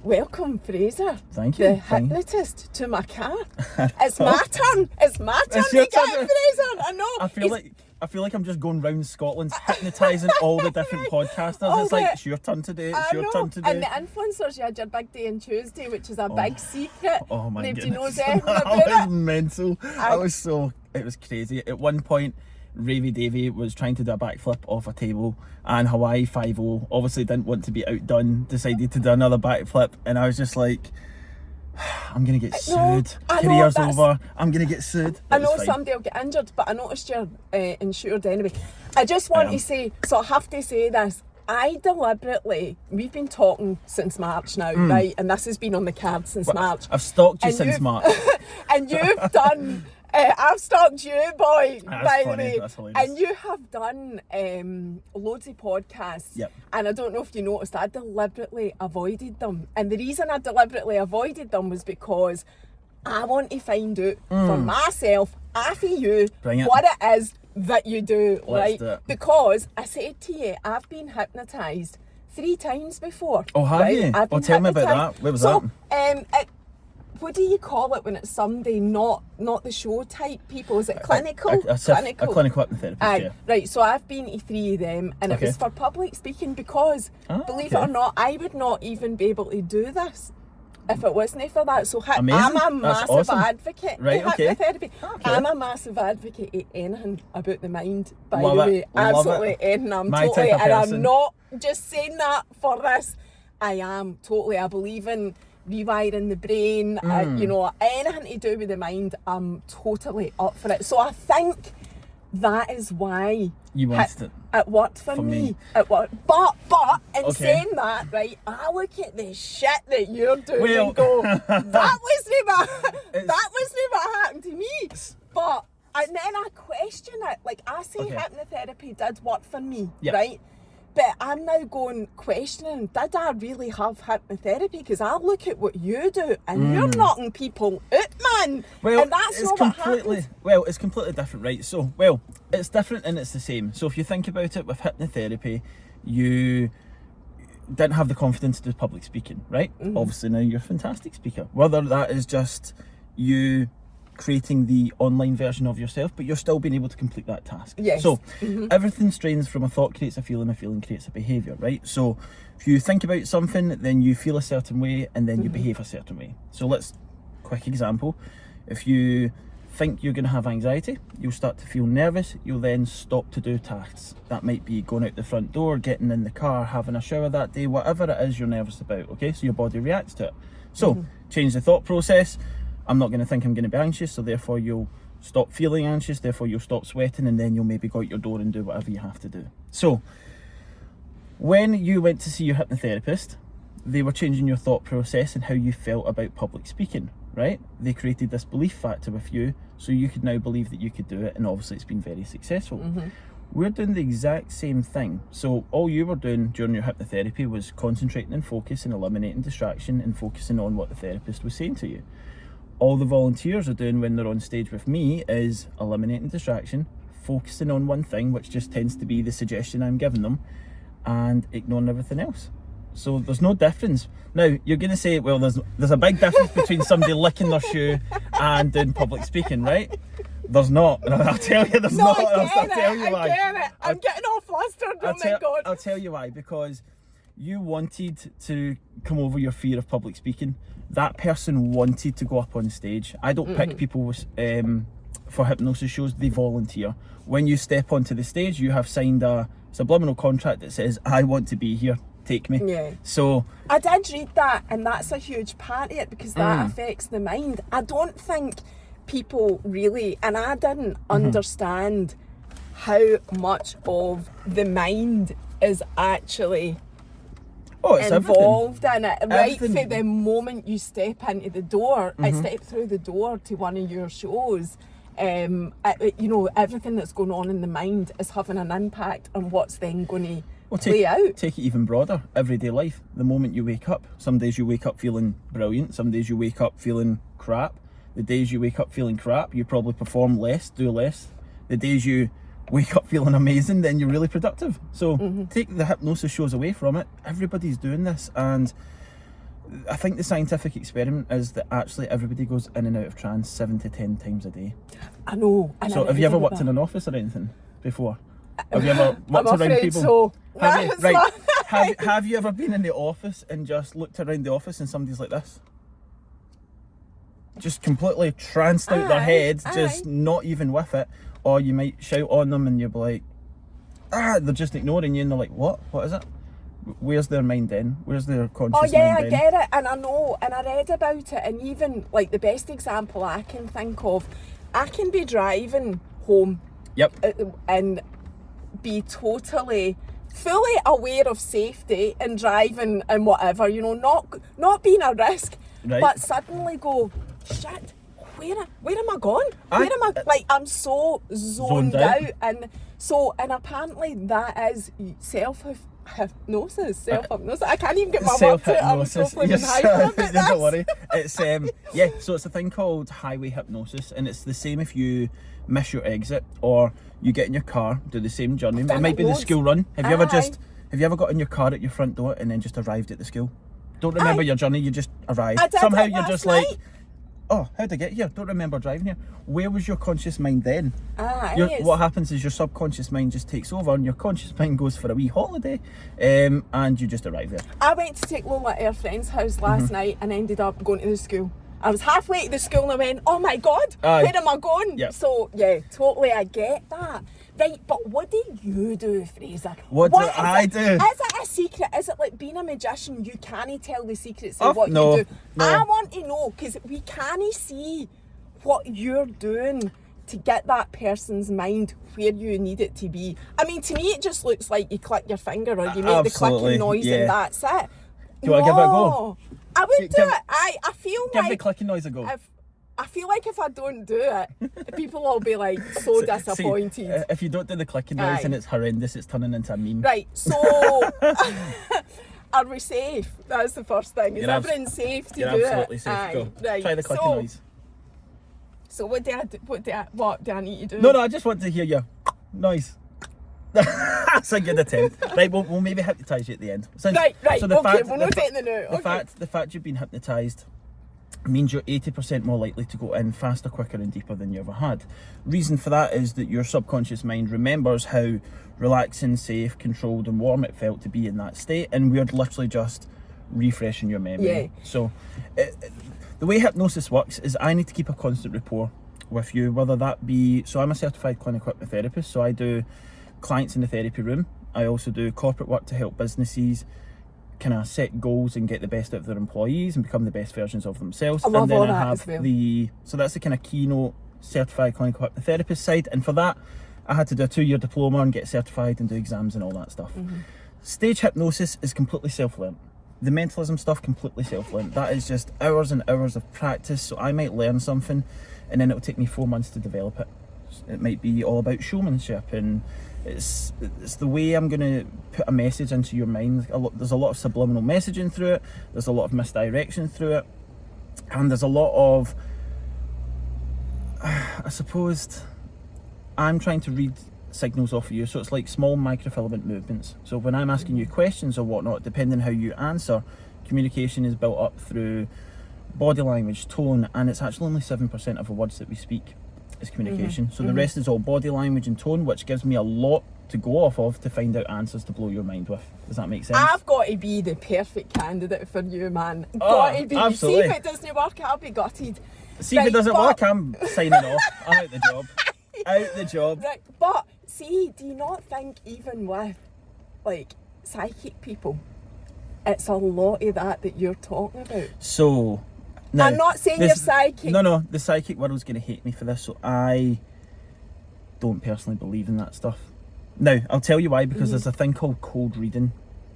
welcome, Fraser. Thank you. The hypnotist to my car. It's my turn. It's my turn It's to your get turn. Fraser. I know. I feel like I'm just going round Scotland hypnotising all the different podcasters. It's like, it's your turn today, it's your turn today. And the influencers, you had your big day on Tuesday, which is a big secret. Oh my Nobody goodness. knows anything That about was it. mental. It was crazy. At one point, Ravy Davy was trying to do a backflip off a table, and Hawaii 5-0 obviously didn't want to be outdone, decided to do another backflip, and I was just like, I'm going to get sued. Career's over. I'm going to get sued. I know somebody will get injured, but I noticed you're insured anyway. I just want to say, so I have to say this, I deliberately, we've been talking since March now, right? And this has been on the card since March. I've stalked you since March. And you've done, I've stalked you, boy, by the way. That's hilarious. And you have done loads of podcasts. Yep. And I don't know if you noticed, I deliberately avoided them. And the reason I deliberately avoided them was because I want to find out for myself, after you, what it is that you do, right? Do it. Because I said to you, I've been hypnotised 3 times before. Oh, have you? Tell me about that. Where was that? What do you call it when it's somebody not the show type people? Is it clinical? A clinical hypnotherapist, yeah. Right, so I've been to 3 of them, and it was for public speaking because, believe it or not, I would not even be able to do this if it wasn't for that. So I'm a massive advocate of hypnotherapy. I'm a massive advocate of anything about the mind, by the way. Absolutely anything. I'm not just saying that for this. I am totally. I believe in rewiring the brain, you know, anything to do with the mind, I'm totally up for it. So I think that is why you wanted it worked for me. It worked. But in saying that, right, I look at the shit that you're doing and go, that wasn't what happened to me. And then I question it. Like, I say hypnotherapy did work for me, right? But I'm now questioning, did I really have hypnotherapy? Because I look at what you do and you're knocking people out, man. Well, and that's not what happens. Well, it's completely different, right? So, it's different and it's the same. So if you think about it, with hypnotherapy, you didn't have the confidence to do public speaking, right? Obviously now you're a fantastic speaker. Whether that is just you creating the online version of yourself, but you're still being able to complete that task. Yes. So everything strains from a thought creates a feeling creates a behaviour, right? So if you think about something, then you feel a certain way and then you behave a certain way. So quick example, if you think you're going to have anxiety, you'll start to feel nervous, you'll then stop to do tasks. That might be going out the front door, getting in the car, having a shower that day, whatever it is you're nervous about, okay? So your body reacts to it. So change the thought process. I'm not going to think I'm going to be anxious, so therefore you'll stop feeling anxious, therefore you'll stop sweating, and then you'll maybe go out your door and do whatever you have to do. So when you went to see your hypnotherapist, they were changing your thought process and how you felt about public speaking, right? They created this belief factor with you, so you could now believe that you could do it, and obviously it's been very successful. We're doing the exact same thing. So all you were doing during your hypnotherapy was concentrating and focus and eliminating distraction and focusing on what the therapist was saying to you. All the volunteers are doing when they're on stage with me is eliminating distraction, focusing on one thing, which just tends to be the suggestion I'm giving them, and ignoring everything else. So there's no difference. Now, you're going to say, well, there's a big difference between somebody licking their shoe and doing public speaking, right? There's not. I'll tell you there's not. I'll tell you why. I get it. I'm getting all flustered. Oh my God. I'll tell you why. Because you wanted to come over your fear of public speaking. That person wanted to go up on stage. I don't pick people for hypnosis shows, they volunteer. When you step onto the stage, you have signed a subliminal contract that says, I want to be here, take me. Yeah. So I did read that, and that's a huge part of it because that affects the mind. I don't think people really, and I didn't understand how much of the mind is actually involved in it, right? For the moment you step into the door, I step through the door to one of your shows, you know, everything that's going on in the mind is having an impact on what's then going to play out. Take it even broader, everyday life. The moment you wake up, some days you wake up feeling brilliant, some days you wake up feeling crap. The days you wake up feeling crap, you probably perform less, do less. The days you wake up feeling amazing, then you're really productive. So take the hypnosis shows away from it. Everybody's doing this, and I think the scientific experiment is that actually everybody goes in and out of trance 7 to 10 times a day. I know. So have you ever worked in an office or anything before? Have you ever worked I'm around people? So. Have you? Right. Have you ever been in the office and just looked around the office and somebody's like this? Just completely tranced out their head, just not even with it. Or you might shout on them and you'll be like, they're just ignoring you and they're like, what? What is it? Where's their mind then? Where's their conscious mind then? I get it, and I know, and I read about it, and even, like, the best example I can think of, I can be driving home. Yep. And be totally, fully aware of safety and driving and whatever, you know, not being a risk, right. But suddenly go, shit, where am I going? Where am I? Like, I'm so zoned out. And apparently that is self-hypnosis. I can't even get my words out. I'm so flipping hyper about this. Don't worry. It's so it's a thing called highway hypnosis, and it's the same if you miss your exit or you get in your car, do the same journey. It might be the school run. Have you ever got in your car at your front door and then just arrived at the school? Don't remember your journey, you just arrived. Somehow you're just like, oh, how'd I get here? Don't remember driving here. Where was your conscious mind then? What happens is your subconscious mind just takes over and your conscious mind goes for a wee holiday, and you just arrive there. I went to take Lola at her friend's house last night and ended up going to the school. I was halfway to the school and I went, oh my God, where am I going? Yep. So, yeah, totally, I get that. Right, but what do you do, Fraser? What do I do? Is it a secret? Is it like being a magician? You can't tell the secrets of what you do. No. I want to know, because we can't see what you're doing to get that person's mind where you need it to be. I mean, to me, it just looks like you click your finger or you make the clicking noise and that's it. Do you want to give it a go? I would do it. I feel like... Give the clicking noise a go. I feel like if I don't do it, people will be like so disappointed. See, if you don't do the clicking noise and it's horrendous, it's turning into a meme. Right, so are we safe? That's the first thing. Is everyone safe to do it? You're absolutely safe. Go. Right. Try the clicking noise. So what do I need to do? No, I just want to hear your noise. That's a good attempt. Right, we'll maybe hypnotise you at the end. Right. So we're not taking the note. The fact you've been hypnotised means you're 80% more likely to go in faster, quicker and deeper than you ever had. Reason for that is that your subconscious mind remembers how relaxing, safe, controlled and warm it felt to be in that state, and we're literally just refreshing your memory. Yeah. So the way hypnosis works is I need to keep a constant rapport with you, whether that be, so I'm a certified clinical hypnotherapist, so I do clients in the therapy room. I also do corporate work to help businesses kind of set goals and get the best out of their employees and become the best versions of themselves. I love and then all I that have as well. So that's the kind of keynote certified clinical hypnotherapist side, and for that I had to do a 2-year diploma and get certified and do exams and all that stuff. Stage hypnosis is completely self-learned. The mentalism stuff, completely self-learned. That is just hours and hours of practice. So I might learn something and then it'll take me 4 months to develop it. It might be all about showmanship, and it's the way I'm going to put a message into your mind. There's a lot of subliminal messaging through it, there's a lot of misdirection through it, and there's a lot of, I suppose, I'm trying to read signals off of you, so it's like small microfilament movements. So when I'm asking you questions or whatnot, depending how you answer, communication is built up through body language, tone, and it's actually only 7% of the words that we speak is communication. So the rest is all body language and tone, which gives me a lot to go off of to find out answers to blow your mind with. Does that make sense? I've got to be the perfect candidate for you, man. Got to be. Absolutely. See if it doesn't work, I'll be gutted. See if it doesn't work, I'm signing off. I'm out the job. Out the job. Right, but see, do you not think even with like psychic people, it's a lot of that you're talking about? So now, I'm not saying you're psychic. No, the psychic world's going to hate me for this, so I don't personally believe in that stuff. Now, I'll tell you why, because there's a thing called cold reading.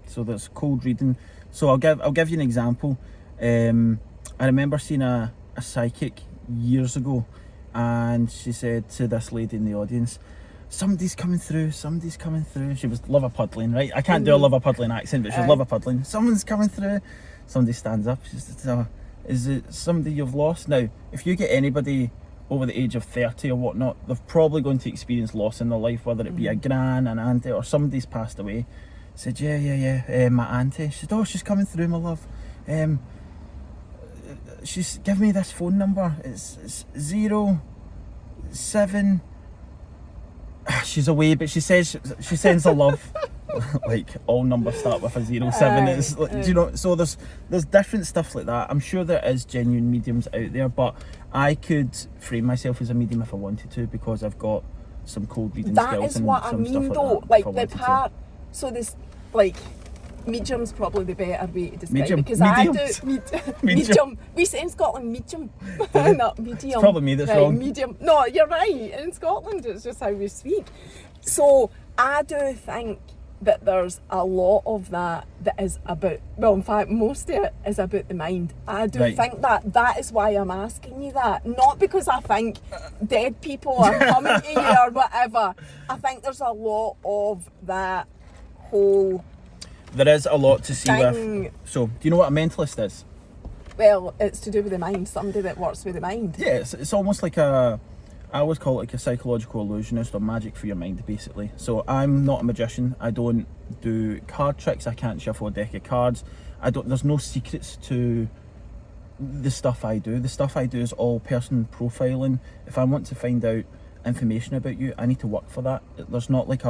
So there's cold reading. So I'll give you an example. I remember seeing a psychic years ago, and she said to this lady in the audience, somebody's coming through. She was Liverpudlian, right? I can't do a Liverpudlian accent, but she's Liverpudlian. Someone's coming through. Somebody stands up. She says, is it somebody you've lost? Now, if you get anybody over the age of 30 or whatnot, they're probably going to experience loss in their life, whether it be a gran, an auntie, or somebody's passed away. I said, yeah, my auntie. She said, oh, she's coming through, my love. she's given me this phone number. It's 07. She's away, but she says she sends a love. Like all numbers start with a 07. It's like, do you know? So there's different stuff like that. I'm sure there is genuine mediums out there, but I could frame myself as a medium if I wanted to, because I've got some cold reading skills. That is what I mean, though. Like the part. So this, like, medium's probably the better way to describe it, because mediums. Medium. We say in Scotland medium, not medium. It's probably me that's wrong. Medium. No, you're right. In Scotland, it's just how we speak. So I do think that there's a lot of that is about, well, in fact, most of it is about the mind. I do think that is why I'm asking you that. Not because I think dead people are coming to you or whatever. I think there's a lot of that whole... There is a lot to see with. So, do you know what a mentalist is? Well, it's to do with the mind, somebody that works with the mind. Yeah, it's almost like I always call it like a psychological illusionist or magic for your mind, basically. So I'm not a magician. I don't do card tricks. I can't shuffle a deck of cards. There's no secrets to the stuff I do. The stuff I do is all person profiling. If I want to find out information about you, I need to work for that. There's not like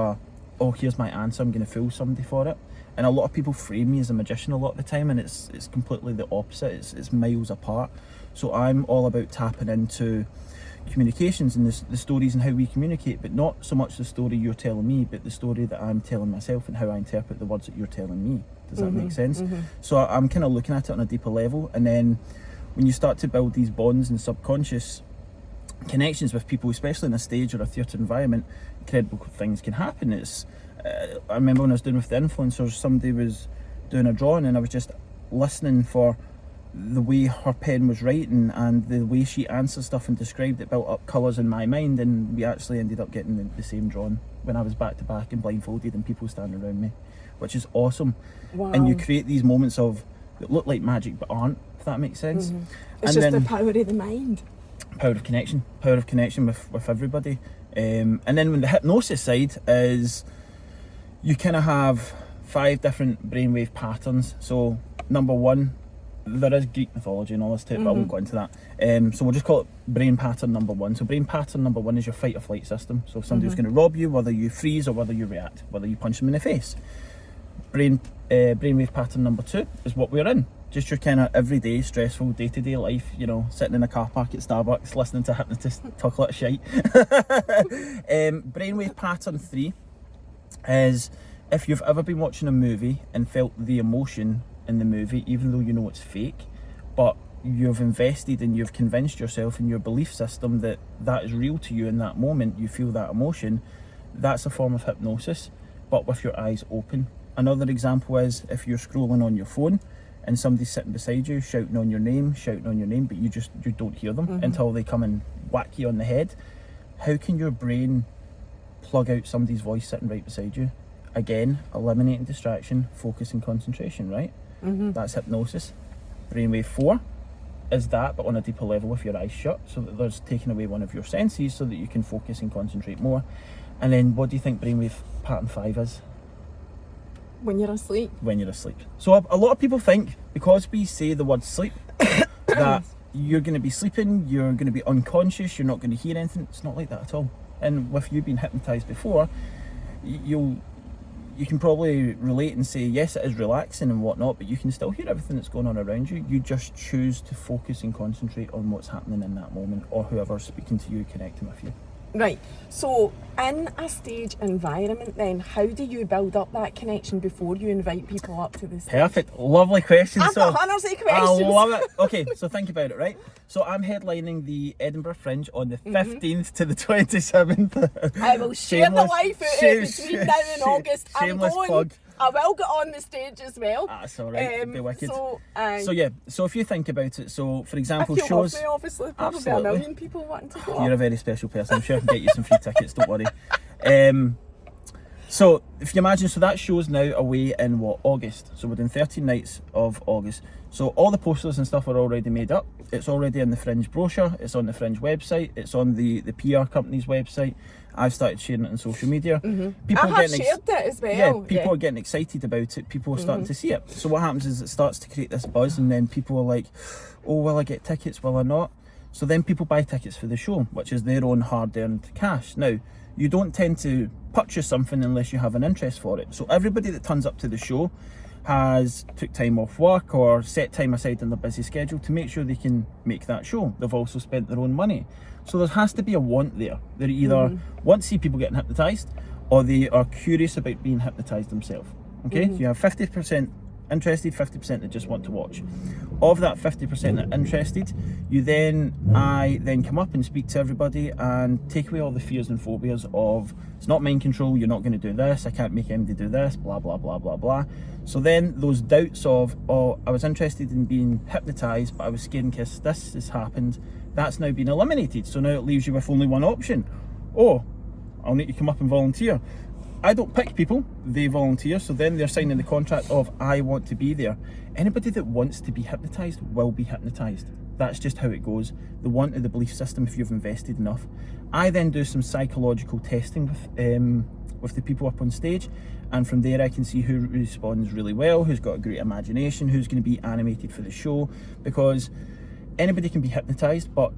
oh, here's my answer, I'm going to fool somebody for it. And a lot of people frame me as a magician a lot of the time, and it's completely the opposite. It's miles apart. So I'm all about tapping into communications and the stories and how we communicate, but not so much the story you're telling me, but the story that I'm telling myself and how I interpret the words that you're telling me. Does that make sense? So I'm kind of looking at it on a deeper level, and then when you start to build these bonds and subconscious connections with people, especially in a stage or a theatre environment, incredible things can happen. I remember when I was doing with the influencers, somebody was doing a drawing and I was just listening for the way her pen was writing and the way she answered stuff and described it, built up colours in my mind, and we actually ended up getting the same drawing when I was back to back and blindfolded and people standing around me, which is awesome. Wow. And you create these moments that look like magic but aren't, if that makes sense. It's just the power of the mind. Power of connection with everybody. And then when the hypnosis side is, you kind of have 5 different brainwave patterns. So number 1, there is Greek mythology and all this too, but I won't go into that. So we'll just call it brain pattern number 1. So brain pattern number 1 is your fight or flight system. So if somebody's going to rob you, whether you freeze or whether you react, whether you punch them in the face. Brainwave pattern number 2 is what we're in. Just your kind of everyday, stressful, day-to-day life, you know, sitting in a car park at Starbucks, listening to Hypnotist talk a lot of shite. Brainwave pattern 3 is if you've ever been watching a movie and felt the emotion in the movie, even though you know it's fake, but you've invested and you've convinced yourself in your belief system that is real to you in that moment, you feel that emotion, that's a form of hypnosis, but with your eyes open. Another example is if you're scrolling on your phone and somebody's sitting beside you shouting on your name, but you don't hear them until they come and whack you on the head. How can your brain plug out somebody's voice sitting right beside you? Again, eliminating distraction, focus and concentration, right? That's hypnosis. Brainwave 4 is that, but on a deeper level with your eyes shut, so that there's taking away one of your senses so that you can focus and concentrate more. And then what do you think brainwave pattern 5 is? When you're asleep. When you're asleep. So a lot of people think, because we say the word sleep, that you're going to be sleeping, you're going to be unconscious, you're not going to hear anything. It's not like that at all. And with you being hypnotised before, you can probably relate and say, yes, it is relaxing and whatnot, but you can still hear everything that's going on around you. You just choose to focus and concentrate on what's happening in that moment, or whoever's speaking to you, connecting with you. Right, so in a stage environment then, how do you build up that connection before you invite people up to the stage? Perfect, lovely question. I've got hundreds of questions. I love it. Okay, so think about it, right? So I'm headlining the Edinburgh Fringe on the 15th to the 27th. I will share the life out between now and August. Shameless plug. I will get on the stage as well. That's alright, be wicked. So if you think about it, so for example, if you shows... love me, obviously, probably a million people wanting to go. You're a very special person. I'm sure I can get you some free tickets, don't worry. So if you imagine, so that show's now away in what, August? So we're doing 13 nights of August. So all the posters and stuff are already made up. It's already in the Fringe brochure. It's on the Fringe website. It's on the PR company's website. I've started sharing it on social media. People I have shared it as well. Yeah, people are getting excited about it. People are starting to see it. So what happens is it starts to create this buzz, and then people are like, oh, will I get tickets? Will I not? So then people buy tickets for the show, which is their own hard-earned cash. Now, you don't tend to purchase something unless you have an interest for it. So everybody that turns up to the show has took time off work or set time aside in their busy schedule to make sure they can make that show. They've also spent their own money. So there has to be a want there. They either want to see people getting hypnotised, or they are curious about being hypnotised themselves. Okay, so you have 50% interested, 50% that just want to watch. Of that 50% that are interested, I then come up and speak to everybody and take away all the fears and phobias of, it's not mind control, you're not going to do this, I can't make anybody do this, blah blah blah blah blah. So then those doubts of, oh, I was interested in being hypnotised but I was scared in case this has happened, that's now been eliminated. So now it leaves you with only one option. Oh, I'll need to come up and volunteer. I don't pick people, they volunteer, so then they're signing the contract of, I want to be there. Anybody that wants to be hypnotised will be hypnotised. That's just how it goes. The want of the belief system, if you've invested enough. I then do some psychological testing with the people up on stage, and from there I can see who responds really well, who's got a great imagination, who's going to be animated for the show, because anybody can be hypnotised, but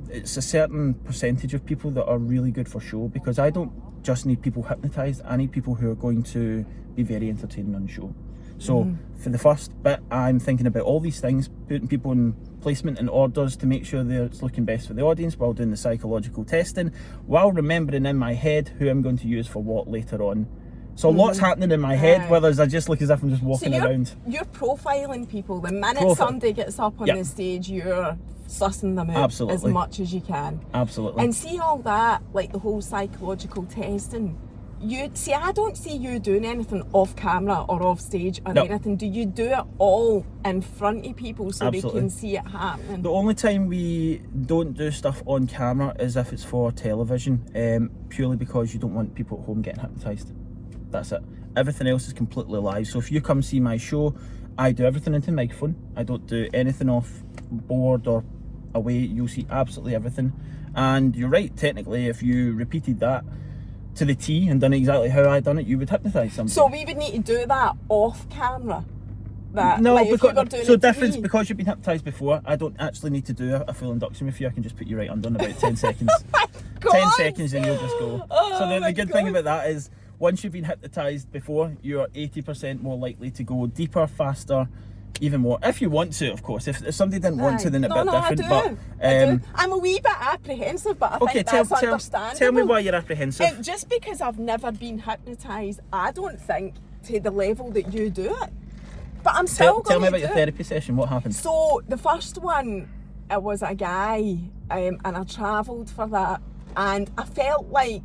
it's a certain percentage of people that are really good for show, because I don't just need people hypnotised, I need people who are going to be very entertaining on the show. So for the first bit, I'm thinking about all these things, putting people in placement and orders to make sure that it's looking best for the audience while doing the psychological testing, while remembering in my head who I'm going to use for what later on. So lots happening in my head, whereas I just look as if I'm just walking around. You're profiling people. The minute somebody gets up on the stage, you're sussing them out as much as you can. Absolutely. And see all that, like the whole psychological testing, I don't see you doing anything off camera or off stage or anything. Do you do it all in front of people so they can see it happening? The only time we don't do stuff on camera is if it's for television, purely because you don't want people at home getting hypnotised. That's it. Everything else is completely live. So if you come see my show, I do everything into the microphone. I don't do anything off board or away. You'll see absolutely everything. And you're right, technically, if you repeated that to the T and done exactly how I done it, you would hypnotise somebody. So we would need to do that off camera? No, like because, so difference, because you've been hypnotised before, I don't actually need to do a full induction with you. I can just put you right under in about 10 seconds. 10 seconds and you'll just go. So the good thing about that is, once you've been hypnotised before, you're 80% more likely to go deeper, faster, even more. If you want to, of course. If somebody didn't want to, then it's a bit different. I do. I'm a wee bit apprehensive, but I think that's understandable. Tell me why you're apprehensive. Just because I've never been hypnotised, I don't think to the level that you do it. But I'm still going to Tell me about your therapy session. What happened? So the first one, it was a guy, and I travelled for that, and I felt like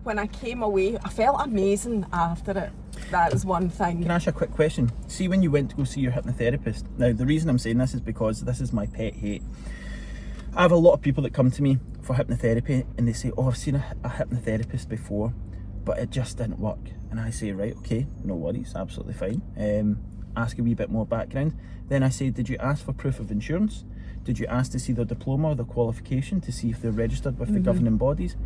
when I came away, I felt amazing after it. That is one thing. Can I ask you a quick question? See, when you went to go see your hypnotherapist, now the reason I'm saying this is because this is my pet hate. I have a lot of people that come to me for hypnotherapy and they say, oh, I've seen a hypnotherapist before, but it just didn't work. And I say, right, okay, no worries, absolutely fine. Ask a wee bit more background. Then I say, did you ask for proof of insurance? Did you ask to see their diploma or their qualification to see if they're registered with the governing bodies?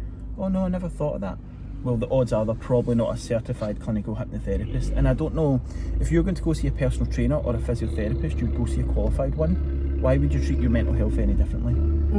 Oh no, I never thought of that. Well, the odds are they're probably not a certified clinical hypnotherapist. And I don't know, if you're going to go see a personal trainer or a physiotherapist, you'd go see a qualified one. Why would you treat your mental health any differently?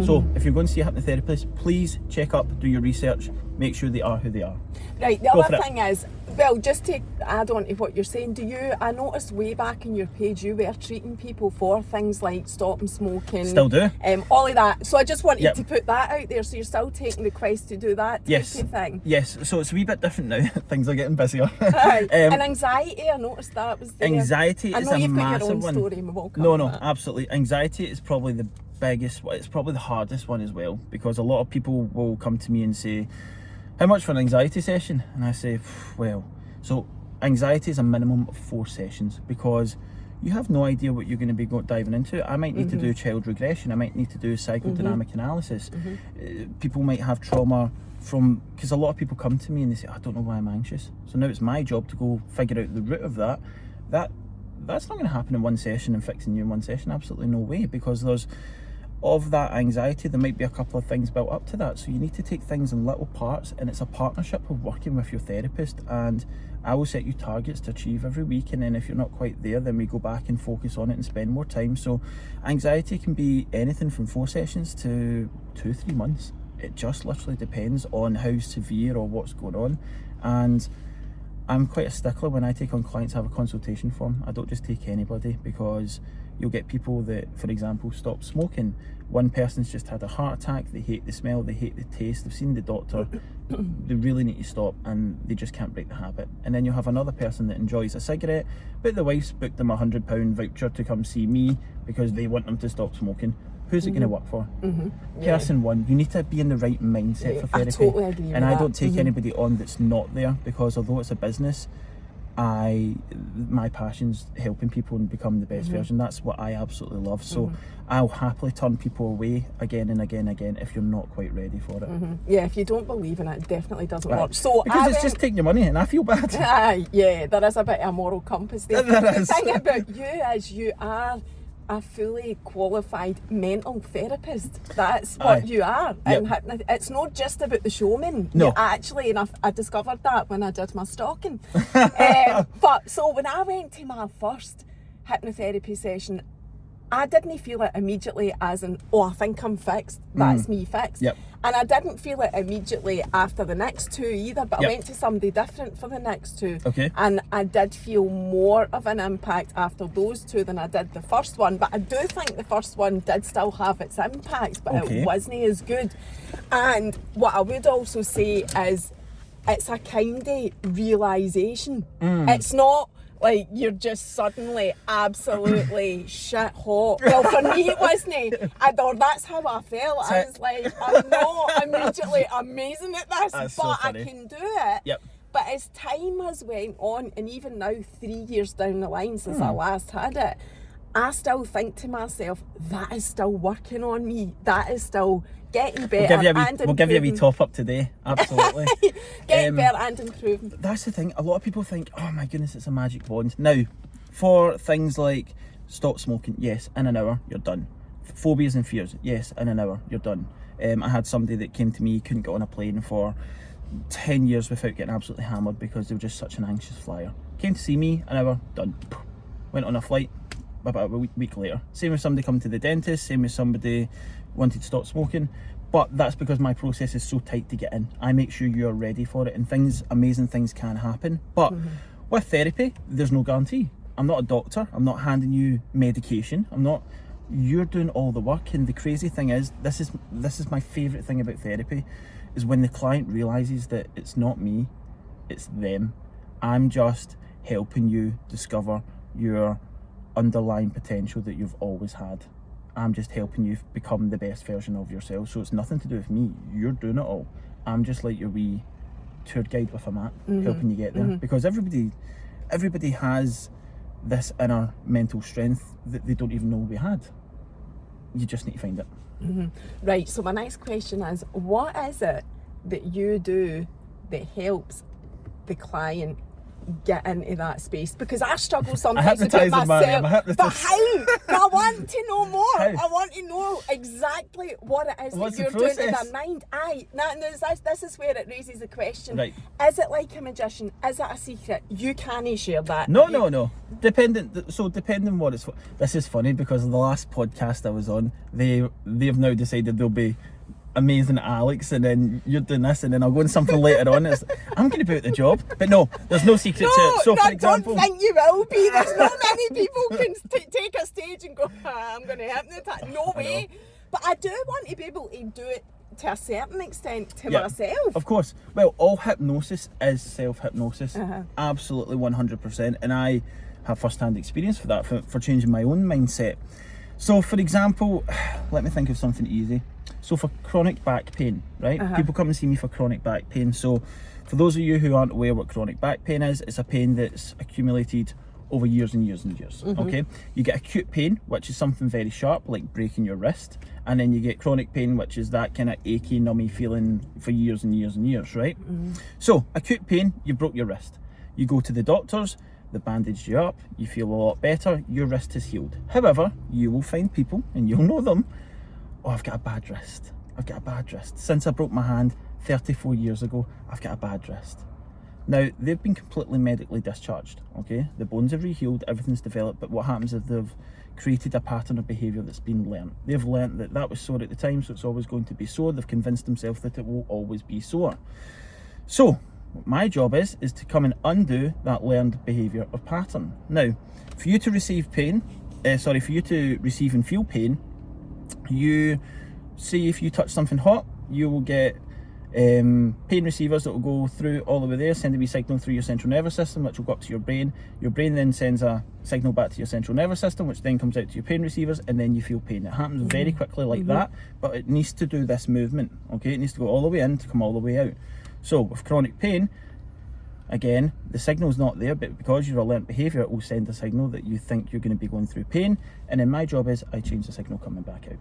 So if you're going to see a hypnotherapist, please check up, do your research, make sure they are who they are. Right, the other thing is, well, just to add on to what you're saying, I noticed way back in your page you were treating people for things like stopping smoking. Still do. All of that. So I just wanted to put that out there. So you're still taking requests to do that type of thing? Yes, so it's a wee bit different now. Things are getting busier. Right. And anxiety, I noticed that was there. Anxiety is a massive one. I know you've got your own story and we won't come No, absolutely. Anxiety is probably the biggest, it's probably the hardest one as well, because a lot of people will come to me and say, how much for an anxiety session? And I say, well, so anxiety is a minimum of 4 sessions, because you have no idea what you're going to be diving into. I might need to do child regression, I might need to do psychodynamic analysis. People might have trauma because a lot of people come to me and they say, I don't know why I'm anxious. So now it's my job to go figure out the root of that. That's not going to happen in one session and fixing you in one session. Absolutely no way, because of that anxiety, there might be a couple of things built up to that. So you need to take things in little parts, and it's a partnership of working with your therapist. And I will set you targets to achieve every week, and then if you're not quite there, then we go back and focus on it and spend more time. So anxiety can be anything from 4 sessions to 2-3 months. It just literally depends on how severe or what's going on. And I'm quite a stickler when I take on clients. I have a consultation form. I don't just take anybody, because you'll get people that, for example, stop smoking. One person's just had a heart attack, they hate the smell, they hate the taste, they've seen the doctor, they really need to stop, and they just can't break the habit. And then you'll have another person that enjoys a cigarette, but the wife's booked them £100 voucher to come see me because they want them to stop smoking. Who's it going to work for? Person one, you need to be in the right mindset for therapy. I totally agree with and that. I don't take anybody on that's not there, because although it's a business, my passion's helping people and become the best version. That's what I absolutely love. So I'll happily turn people away again and again and again if you're not quite ready for it. Yeah, if you don't believe in it, it definitely doesn't work. So because it's just taking your money, and I feel bad. Yeah, there is a bit of a moral compass there. The thing about you is you are a fully qualified mental therapist. That's what you are. And it's not just about the showman. No. You actually, and I discovered that when I did my stalking. But so when I went to my first hypnotherapy session, I didn't feel it immediately as in, oh, I think I'm fixed. That's me fixed. And I didn't feel it immediately after the next 2 either, but I went to somebody different for the next 2. And I did feel more of an impact after those 2 than I did the first one. But I do think the first one did still have its impact, but it wasn't as good. And what I would also say is it's a kind of realisation. It's not like you're just suddenly absolutely shit hot. Well, for me it wasn't. That's how I felt. I was like, I'm not immediately amazing at this, That's but so I can do it. But as time has went on, and even now 3 years down the line since I last had it, I still think to myself, that is still working on me. That is still getting better. We'll give you a wee top up today. Absolutely. Getting better and improving. That's the thing. A lot of people think, oh my goodness, it's a magic wand. Now, for things like stop smoking, yes, in an hour, you're done. Phobias and fears, yes, in an hour, you're done. I had somebody that came to me, couldn't get on a plane for 10 years without getting absolutely hammered because they were just such an anxious flyer. Came to see me, an hour, done. Went on a flight about a week later. Same with somebody coming to the dentist, same with somebody wanted to stop smoking. But that's because my process is so tight to get in. I make sure you're ready for it, and amazing things can happen. But with therapy, there's no guarantee. I'm not a doctor. I'm not handing you medication. You're doing all the work. And the crazy thing is, this is my favourite thing about therapy, is when the client realises that it's not me, it's them. I'm just helping you discover your underlying potential that you've always had. I'm just helping you become the best version of yourself. So it's nothing to do with me. You're doing it all. I'm just like your wee tour guide with a map, helping you get there. Because everybody has this inner mental strength that they don't even know we had. You just need to find it. Right, so my next question is, what is it that you do that helps the client get into that space? Because I struggle sometimes with it myself. But how? I want to know more. How? I want to know exactly what it is that you're doing in their mind. This is where it raises the question. Right. Is it like a magician? Is it a secret? You can't share that. No. Depending what it's for. This is funny because the last podcast I was on, they've now decided they'll be amazing Alex, and then you're doing this, and then I'll go on something later on. I'm going to be out the job, but no, there's no secret to it. So, for example, don't think you will be. There's not many people can take a stage and go, I'm going to hypnotise. No way. But I do want to be able to do it to a certain extent to myself. Of course. Well, all hypnosis is self-hypnosis. Absolutely 100%. And I have first-hand experience for that, for changing my own mindset. So, for example, let me think of something easy. So for chronic back pain, right? People come and see me for chronic back pain. So for those of you who aren't aware what chronic back pain is, it's a pain that's accumulated over years and years and years, okay? You get acute pain, which is something very sharp, like breaking your wrist, and then you get chronic pain, which is that kind of achy, nummy feeling for years and years and years, right? So, acute pain, you broke your wrist. You go to the doctors, they bandage you up, you feel a lot better, your wrist is healed. However, you will find people, and you'll know them, oh, I've got a bad wrist. I've got a bad wrist. Since I broke my hand 34 years ago, I've got a bad wrist. Now, they've been completely medically discharged, okay? The bones have re-healed, everything's developed, but what happens is they've created a pattern of behaviour that's been learnt. They've learnt that that was sore at the time, so it's always going to be sore. They've convinced themselves that it will always be sore. So, what my job is to come and undo that learned behaviour of pattern. Now, for you to receive pain, for you to receive and feel pain, you see if you touch something hot, you will get pain receivers that will go through all the way there, send a wee signal through your central nervous system, which will go up to your brain. Your brain then sends a signal back to your central nervous system, which then comes out to your pain receivers, and then you feel pain. It happens very quickly like that, but it needs to do this movement, okay? It needs to go all the way in to come all the way out. So with chronic pain, again, the signal's not there, but because you're a learnt behaviour, it will send a signal that you think you're going to be going through pain, and then my job is I change the signal coming back out.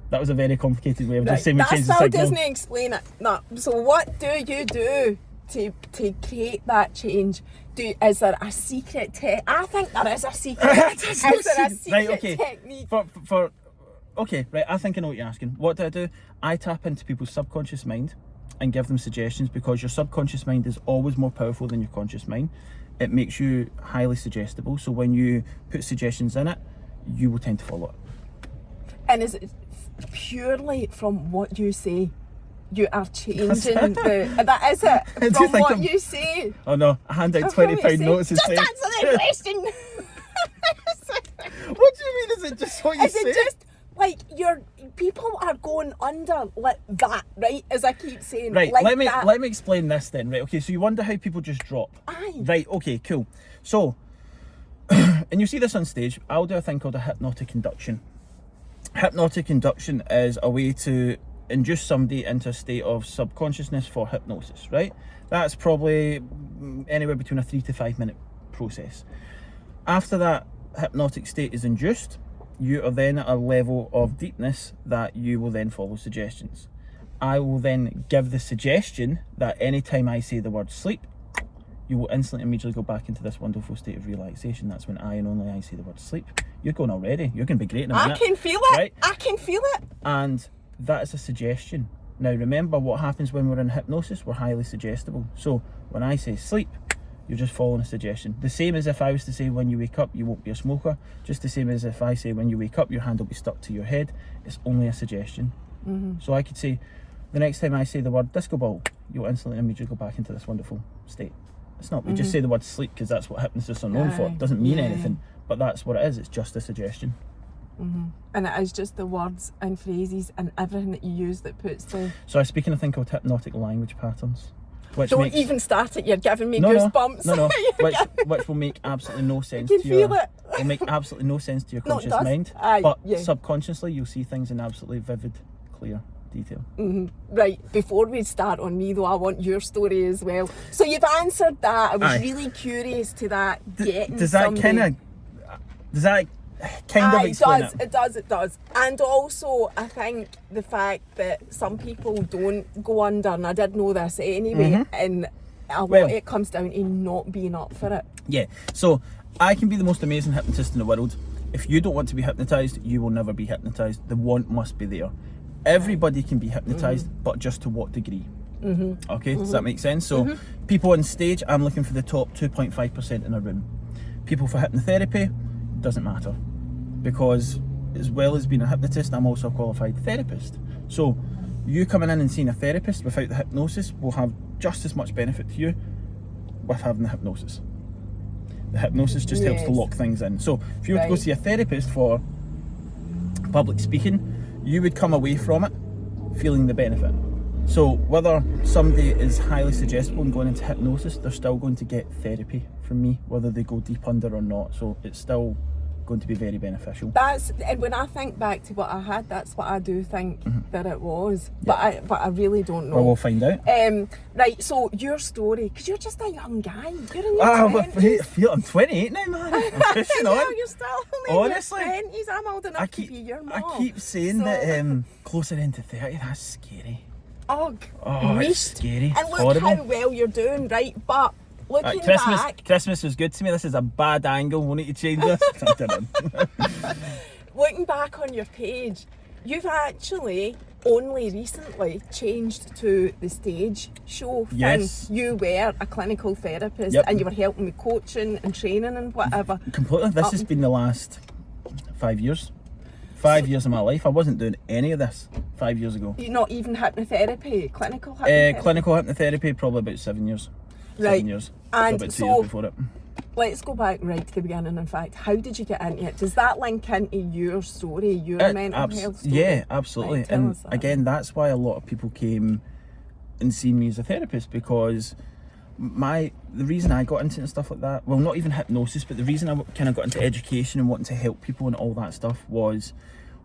That was a very complicated way of just saying we change the signal. That still doesn't explain it. No. So what do you do to create that change? Is there a secret I think there is a secret. Is there a secret technique? Okay, right, I think I know what you're asking. What do? I tap into people's subconscious mind and give them suggestions, because your subconscious mind is always more powerful than your conscious mind. It makes you highly suggestible, so when you put suggestions in it, you will tend to follow it. And is it purely from what you say? You are changing that is it, from what you say. Oh no, I hand out £20 notes and say, just answer the question. What do you mean, is it just what you say? Is it just like people are going under like that, right? As I keep saying, right? Like let me explain this then, right? Okay, so you wonder how people just drop. Aye. Right. Okay. Cool. So, and you see this on stage. I'll do a thing called a hypnotic induction. Hypnotic induction is a way to induce somebody into a state of subconsciousness for hypnosis, right? That's probably anywhere between a 3 to 5 minute process. After that hypnotic state is induced, you are then at a level of deepness that you will then follow suggestions. I will then give the suggestion that anytime I say the word sleep, you will instantly immediately go back into this wonderful state of relaxation. That's when I and only I say the word sleep. You're going already. You're going to be great in a minute. I can feel it. Right? I can feel it. And that is a suggestion. Now remember, what happens when we're in hypnosis? We're highly suggestible. So when I say sleep, you're just following a suggestion. The same as if I was to say when you wake up, you won't be a smoker. Just the same as if I say when you wake up, your hand will be stuck to your head. It's only a suggestion. So I could say, the next time I say the word disco ball, you'll instantly immediately go back into this wonderful state. It's not, we just say the word sleep because that's what hypnotists are known for. It doesn't mean anything, but that's what it is. It's just a suggestion. And it is just the words and phrases and everything that you use that puts the... So I speak in a thing called hypnotic language patterns. Which Don't even start it, you're giving me goosebumps. No. which will make absolutely no sense to your... Will make absolutely no sense to your conscious mind. But subconsciously you'll see things in absolutely vivid, clear detail. Right, before we start on me though, I want your story as well. So you've answered that. I was really curious to that. Does that kind of explain it? It does. And also, I think the fact that some people don't go under, and I did know this anyway, and it comes down to not being up for it. Yeah, so I can be the most amazing hypnotist in the world. If you don't want to be hypnotised, you will never be hypnotised. The want must be there. Everybody can be hypnotised, but just to what degree? Okay, does that make sense? So people on stage, I'm looking for the top 2.5% in a room. People for hypnotherapy, doesn't matter. Because as well as being a hypnotist, I'm also a qualified therapist. So you coming in and seeing a therapist without the hypnosis will have just as much benefit to you with having the hypnosis. The hypnosis just helps to lock things in. So if you were to go see a therapist for public speaking, you would come away from it feeling the benefit. So whether somebody is highly suggestible and going into hypnosis, they're still going to get therapy from me, whether they go deep under or not. So it's still going to be very beneficial. And when I think back to what I had, that's what I do think that it was. Yeah. But I really don't know. Well, we'll find out. Right, so your story, because you're just a young guy. You're in your 20s. I'm 28 now, man. I'm pushing on. You're still only honestly, in your 20s. I'm old enough to be your mom. I keep saying that closer into 30, that's scary. Oh, it's scary. And look horrible. How well you're doing, right? But looking back... Christmas was good to me. This is a bad angle. We need to change this. Looking back on your page, you've actually only recently changed to the stage show thing. Yes. You were a clinical therapist and you were helping with coaching and training and whatever. Completely. This has been the last 5 years. 5 years of my life. I wasn't doing any of this 5 years ago. You're not even hypnotherapy, clinical hypnotherapy? Clinical hypnotherapy, probably about 7 years. Right. 7 years. And about 2 years before it. Let's go back right to the beginning. In fact, how did you get into it? Does that link into your story, your mental health story? Yeah, absolutely. Right, and again, that's why a lot of people came and seen me as a therapist, because the reason I got into it and stuff like that, well, not even hypnosis, but the reason I kind of got into education and wanting to help people and all that stuff was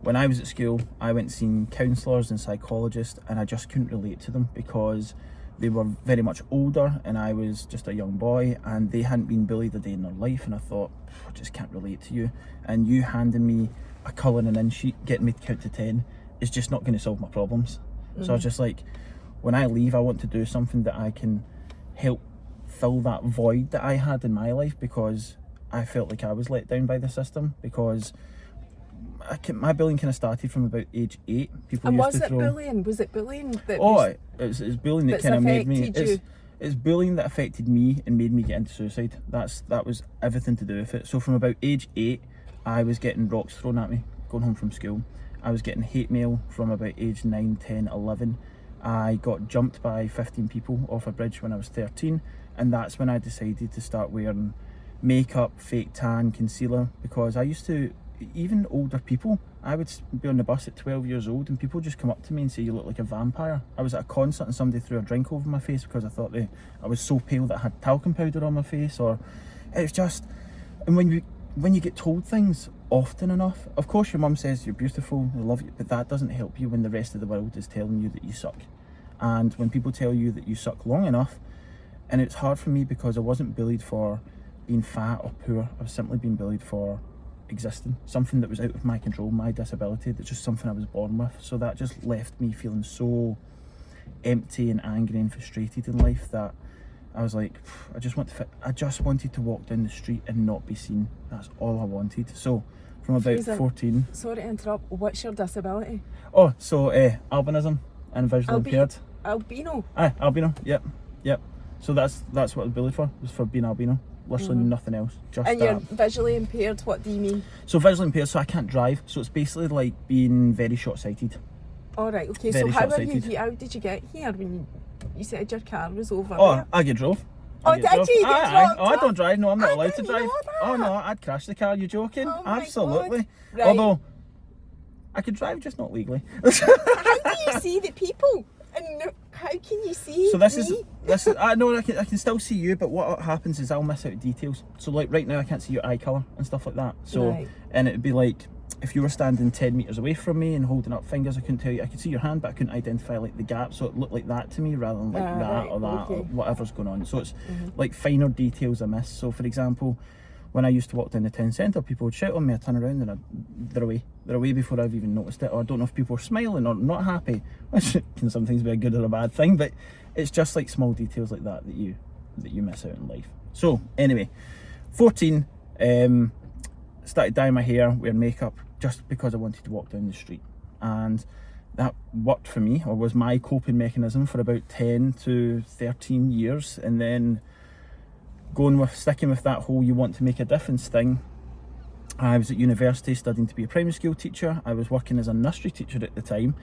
when I was at school, I went seeing counsellors and psychologists, and I just couldn't relate to them because they were very much older and I was just a young boy, and they hadn't been bullied a day in their life, and I thought, I just can't relate to you, and you handing me a colouring in sheet, getting me to count to 10 is just not going to solve my problems. So I was just like, when I leave, I want to do something that I can help fill that void that I had in my life, because I felt like I was let down by the system, because my bullying kind of started from about age 8. People and used to throw... bullying? Was it bullying that it's bullying that kind of made me... It's bullying that affected me and made me get into suicide. That was everything to do with it. So from about age 8, I was getting rocks thrown at me, going home from school. I was getting hate mail from about age 9, 10, 11. I got jumped by 15 people off a bridge when I was 13, and that's when I decided to start wearing makeup, fake tan, concealer, because I used to... Even older people, I would be on the bus at 12 years old and people just come up to me and say, you look like a vampire. I was at a concert and somebody threw a drink over my face because I thought I was so pale that I had talcum powder on my face, or it's just... And when you get told things often enough, of course your mum says you're beautiful, I love you, but that doesn't help you when the rest of the world is telling you that you suck. And when people tell you that you suck long enough, and it's hard for me because I wasn't bullied for being fat or poor, I was simply being bullied for existing, something that was out of my control, my disability, that's just something I was born with. So that just left me feeling so empty and angry and frustrated in life that I was like, I just wanted to walk down the street and not be seen. That's all I wanted. So from about 14... Sorry to interrupt, what's your disability? Oh, so albinism and visually impaired. Albino? Aye, albino, yep. So that's what I was bullied for, was for being albino. Literally nothing else. Just and that. You're visually impaired, what do you mean? So visually impaired, so I can't drive. So it's basically like being very short-sighted. Alright, okay, so how did you get here when you said your car was over there? I get drove. Did you? I don't drive, no, I'm not allowed to drive. Oh no, I'd crash the car, you joking? Oh absolutely. Right. Although, I could drive, just not legally. How do you see the people? And how can you see me? I know I can still see you, but what happens is I'll miss out details. So like right now I can't see your eye colour and stuff like that. So and it'd be like if you were standing 10 metres away from me and holding up fingers, I couldn't tell you. I could see your hand, but I couldn't identify like the gap. So it looked like that to me rather than like that or whatever's going on. So it's like finer details I miss. So for example, when I used to walk down the town centre, people would shout on me, I'd turn around and they're away. They're away before I've even noticed it. Or I don't know if people are smiling or not happy, which can sometimes be a good or a bad thing, but it's just like small details like that you miss out in life. So anyway, 14, started dyeing my hair, wearing makeup, just because I wanted to walk down the street. And that worked for me, or was my coping mechanism for about 10 to 13 years. And then sticking with that whole you want to make a difference thing, I was at university studying to be a primary school teacher. I was working as a nursery teacher at the time,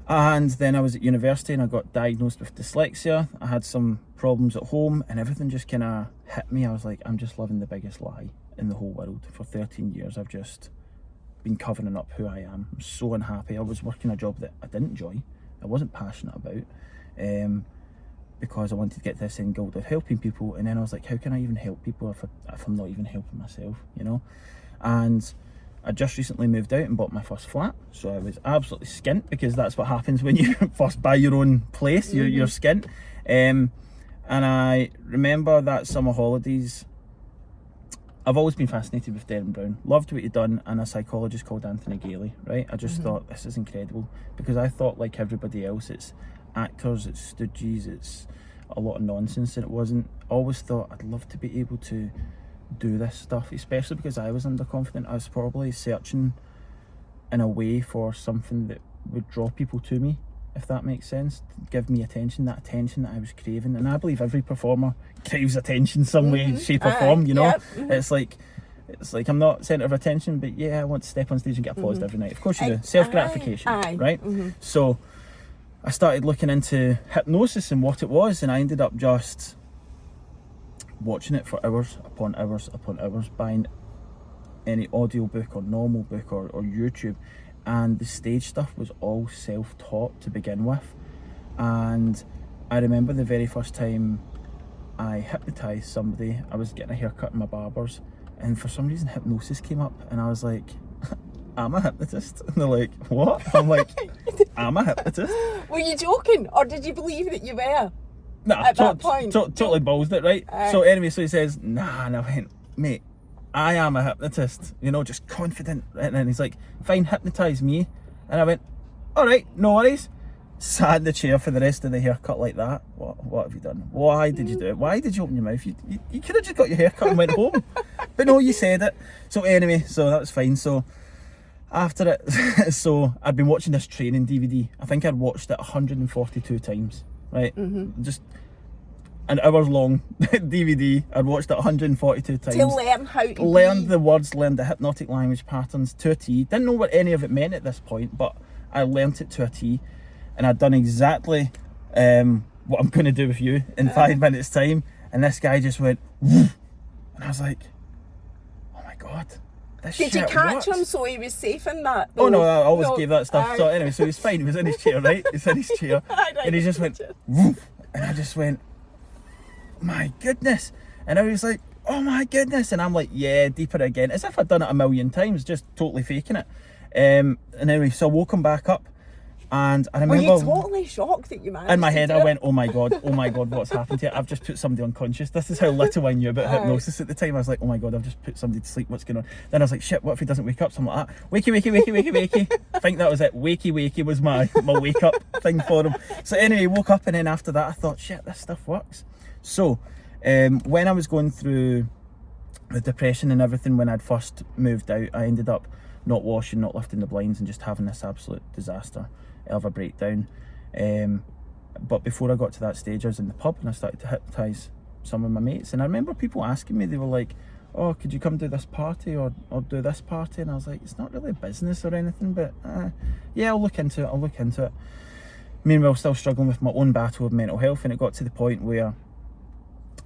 and then I was at university and I got diagnosed with dyslexia. I had some problems at home and everything just kind of hit me. I was like, I'm just living the biggest lie in the whole world. For 13 years I've just been covering up who I am. I'm so unhappy. I was working a job that I didn't enjoy, I wasn't passionate about, because I wanted to get this end goal of helping people, and then I was like, how can I even help people if I'm not even helping myself, you know? and I just recently moved out and bought my first flat, so I was absolutely skint, because that's what happens when you first buy your own place. You're skint. And I remember that summer holidays, I've always been fascinated with Derren Brown, loved what he'd done, and a psychologist called Anthony Gailey, right? I just thought, this is incredible, because I thought, like everybody else, it's actors, it's stooges, it's a lot of nonsense, and it wasn't. I always thought I'd love to be able to do this stuff, especially because I was underconfident. I was probably searching in a way for something that would draw people to me, if that makes sense, to give me attention, that attention that I was craving. And I believe every performer craves attention some way, shape or form, you know. It's like I'm not centre of attention, but yeah, I want to step on stage and get applauded every night. Of course you do. Self-gratification, right? So I started looking into hypnosis and what it was, and I ended up just watching it for hours upon hours upon hours, buying any audio book or normal book or YouTube, and the stage stuff was all self-taught to begin with. And I remember the very first time I hypnotised somebody, I was getting a haircut in my barber's, and for some reason hypnosis came up, and I was like, I'm a hypnotist. And they're like, what? I'm like, I'm a hypnotist. Were you joking, or did you believe that you were? Nah, at that point? Totally ballsed it, right? So anyway, so he says, nah, and I went, mate, I am a hypnotist, you know, just confident. And then he's like, fine, hypnotise me. And I went, all right, no worries. Sat in the chair for the rest of the haircut like that. What have you done? Why did you do it? Why did you open your mouth? You could have just got your haircut and went home. But no, you said it. So anyway, so that was fine. So after it, so I'd been watching this training DVD. I think I'd watched it 142 times, right? Just an hours long DVD. I'd watched it 142 times. To learn how to learn the words, learn the hypnotic language patterns to a T. Didn't know what any of it meant at this point, but I learnt it to a T. And I'd done exactly what I'm going to do with you in 5 minutes time. And this guy just went, woof. And I was like, oh my God. Did you catch him so he was safe in that? Oh no, I always gave that stuff. So anyway, so he's fine. He was in his chair, right? He's in his chair. And he just went, woof. And I just went, my goodness. And I was like, oh my goodness. And I'm like, yeah, deeper again. As if I'd done it a million times, just totally faking it. And anyway, so I woke him back up. And I remember, were you totally shocked that you managed in my head I went, oh my god, what's happened here? I've just put somebody unconscious. This is how little I knew about hypnosis at the time. I was like, oh my god, I've just put somebody to sleep, what's going on? Then I was like, shit, what if he doesn't wake up? Something like that. Wakey, wakey, wakey, wakey, wakey. I think that was it. Wakey, wakey was my wake up thing for him. So anyway, woke up, and then after that I thought, shit, this stuff works. So when I was going through the depression and everything, when I'd first moved out, I ended up not washing, not lifting the blinds, and just having this absolute disaster of a breakdown. But before I got to that stage, I was in the pub and I started to hypnotise some of my mates, and I remember people asking me, they were like, oh, could you come do this party or do this party? And I was like, it's not really a business or anything, but yeah, I'll look into it. Meanwhile, still struggling with my own battle of mental health, and it got to the point where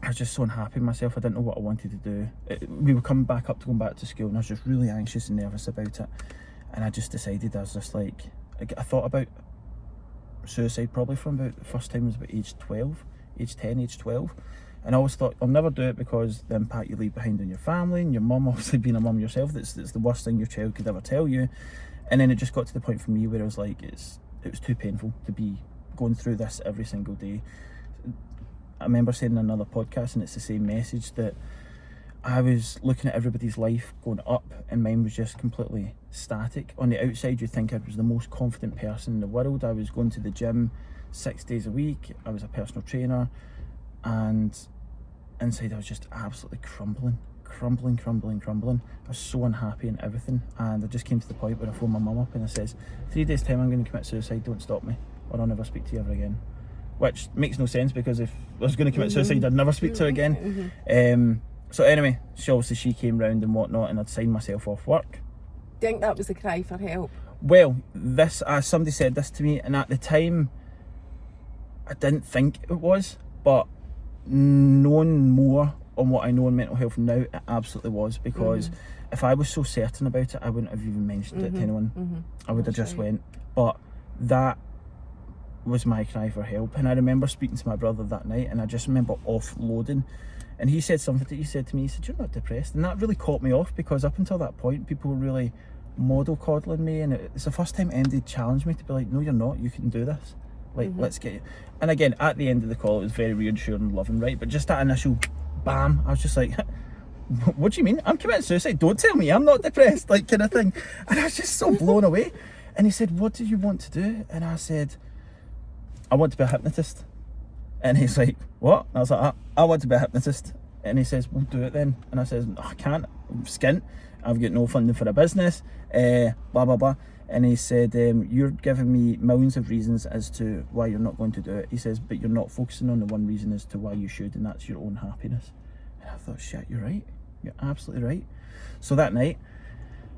I was just so unhappy with myself. I didn't know what I wanted to do. We were coming back up to going back to school, and I was just really anxious and nervous about it. And I just decided, I was just like, I thought about suicide probably from about the first time I was about age 10, age 12. And I always thought, I'll never do it because the impact you leave behind on your family, and your mum, obviously being a mum yourself, that's the worst thing your child could ever tell you. And then it just got to the point for me where I was like, it was too painful to be going through this every single day. I remember saying in another podcast, and it's the same message, that I was looking at everybody's life going up and mine was just completely static. On the outside, you'd think I was the most confident person in the world. I was going to the gym 6 days a week. I was a personal trainer, and inside I was just absolutely crumbling. I was so unhappy in everything, and I just came to the point where I phoned my mum up and I says, 3 days time I'm going to commit suicide, don't stop me or I'll never speak to you ever again. Which makes no sense, because if I was going to commit suicide, I'd never speak to her again. So anyway, she came round and whatnot, and I'd signed myself off work. Do you think that was a cry for help? Well, somebody said this to me, and at the time, I didn't think it was, but knowing more on what I know in mental health now, it absolutely was, because if I was so certain about it, I wouldn't have even mentioned it to anyone. I would have just went. But that was my cry for help. And I remember speaking to my brother that night, and I just remember offloading. And he said something that he said to me, he said, "You're not depressed." And that really caught me off, because up until that point, people were really model coddling me, and it's the first time anybody challenged me to be like, "No, you're not, you can do this. Like, let's get you." And again, at the end of the call, it was very reassuring and loving, right? But just that initial bam, I was just like, "What do you mean? I'm committing suicide. Don't tell me I'm not depressed," like, kind of thing. And I was just so blown away. And he said, "What do you want to do?" And I said, "I want to be a hypnotist." And he's like, "What?" And I was like, I want to be a hypnotist." And he says, "Well, do it then." And I says, "No, I can't. I'm skint. I've got no funding for a business, blah, blah, blah." And he said, "You're giving me millions of reasons as to why you're not going to do it." He says, "But you're not focusing on the one reason as to why you should, and that's your own happiness." And I thought, shit, you're right. You're absolutely right. So that night,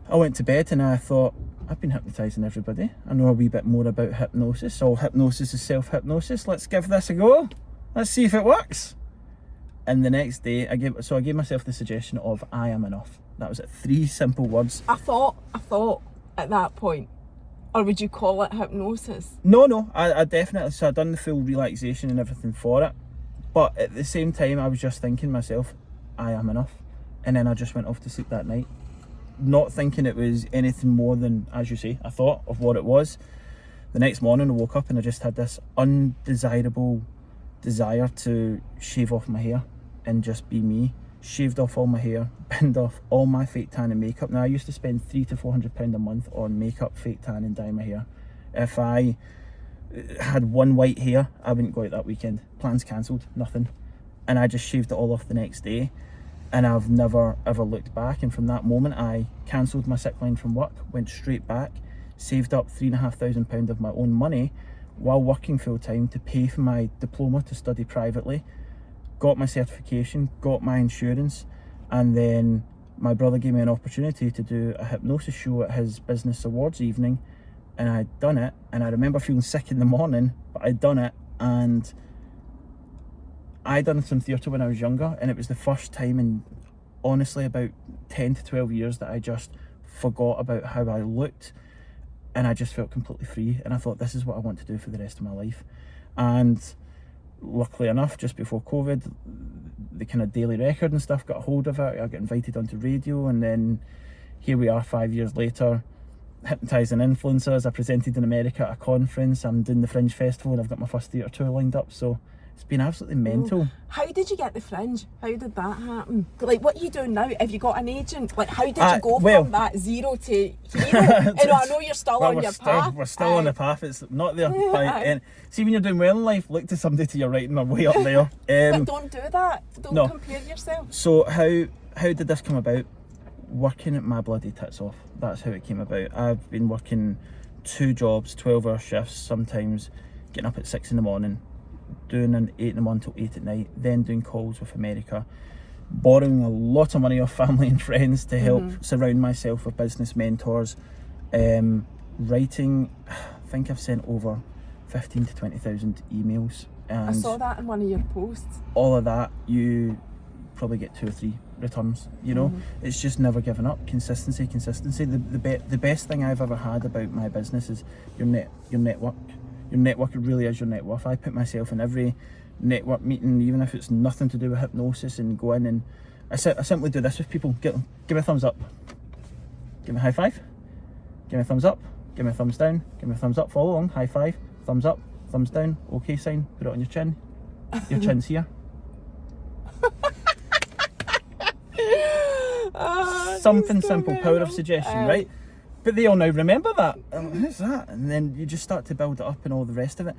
I went to bed and I thought, I've been hypnotising everybody. I know a wee bit more about hypnosis. All hypnosis is self-hypnosis. Let's give this a go. Let's see if it works. And the next day, I gave myself the suggestion of "I am enough." That was it. 3 simple words. I thought at that point, or would you call it hypnosis? No, I definitely, so I'd done the full relaxation and everything for it. But at the same time, I was just thinking to myself, I am enough. And then I just went off to sleep that night, not thinking it was anything more than, as you say, I thought of what it was. The next morning I woke up and I just had this undesirable desire to shave off my hair and just be me. Shaved off all my hair, binned off all my fake tan and makeup. Now, I used to spend £300 to £400 a month on makeup, fake tan and dye my hair. If I had one white hair, I wouldn't go out that weekend. Plans cancelled, nothing. And I just shaved it all off the next day. And I've never ever looked back. And from that moment, I cancelled my sick line from work, went straight back, saved up £3,500 of my own money while working full time to pay for my diploma to study privately, got my certification, got my insurance, and then my brother gave me an opportunity to do a hypnosis show at his business awards evening, and I'd done it, and I remember feeling sick in the morning, but I'd done it, and I'd done some theatre when I was younger, and it was the first time in honestly about 10 to 12 years that I just forgot about how I looked, and I just felt completely free. And I thought, this is what I want to do for the rest of my life. And luckily enough, just before COVID, the kind of Daily Record and stuff got a hold of it. I got invited onto radio, and then here we are 5 years later, hypnotising influencers. I presented in America at a conference. I'm doing the Fringe Festival, and I've got my first theatre tour lined up. So it's been absolutely mental. How did you get the Fringe? How did that happen? Like, what are you doing now? Have you got an agent? Like, how did you go from that zero to hero? And I know you're still on your path. We're still on the path. It's not there. See, when you're doing well in life, look to somebody to your right and they're way up there. But don't do that. Don't compare yourself. So how did this come about? Working at my bloody tits off. That's how it came about. I've been working 2 jobs, 12-hour shifts, sometimes getting up at 6 in the morning, doing an 8 in the morning till 8 at night, then doing calls with America, borrowing a lot of money off family and friends to help surround myself with business mentors, writing. I think I've sent over 15 to 20,000 emails. And I saw that in one of your posts. All of that, you probably get 2 or 3 returns, you know. It's just never giving up. Consistency. The best thing I've ever had about my business is your network. Your network really is your net worth. I put myself in every network meeting, even if it's nothing to do with hypnosis, and go in and I simply do this with people. Give me a thumbs up. Give me a high five. Give me a thumbs up. Give me a thumbs down. Give me a thumbs up. Follow along. High five. Thumbs up. Thumbs down. Okay sign. Put it on your chin. Your chin's here. Something simple. Power of suggestion, right? But they all now remember that. Who's that? And then you just start to build it up and all the rest of it.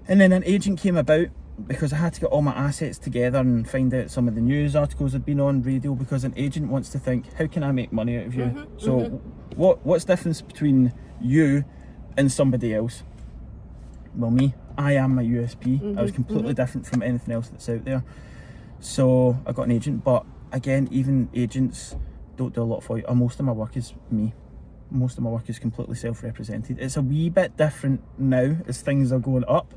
And then an agent came about because I had to get all my assets together and find out some of the news articles I'd been on radio, because an agent wants to think, how can I make money out of you? What's the difference between you and somebody else? Well, me, I am my USP. I was completely different from anything else that's out there. So I got an agent, but again, even agents don't do a lot for you. Most of my work is me. Most of my work is completely self-represented. It's a wee bit different now as things are going up.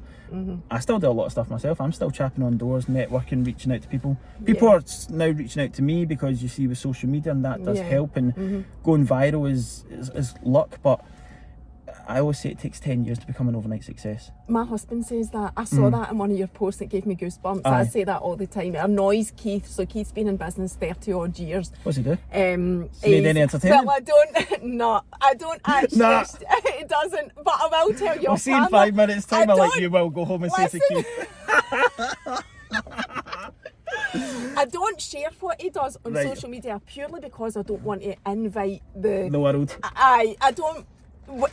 I still do a lot of stuff myself. I'm still chapping on doors, networking, reaching out to people. People are now reaching out to me because you see with social media, and that does help, and going viral is luck. But I always say it takes 10 years to become an overnight success. My husband says that. I saw that in one of your posts. It gave me goosebumps. I say that all the time. It annoys Keith. So Keith's been in business 30 odd years. What's he do? Need any entertainment? Well, I don't actually. Nah. It doesn't. But I will tell you. I'll see in 5 minutes time. You will go home and say to Keith. I don't share what he does on social media purely because I don't want to invite the world. I don't.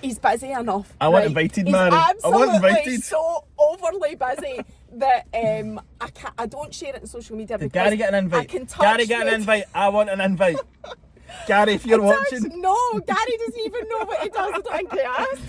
He's busy enough. I want invited, Mhairi. I want invited. So overly busy that I don't share it on social media. Did Gary get an invite? Gary get an invite. I want an invite. Gary, if you're watching. No, Gary doesn't even know what he does. I don't think he asked.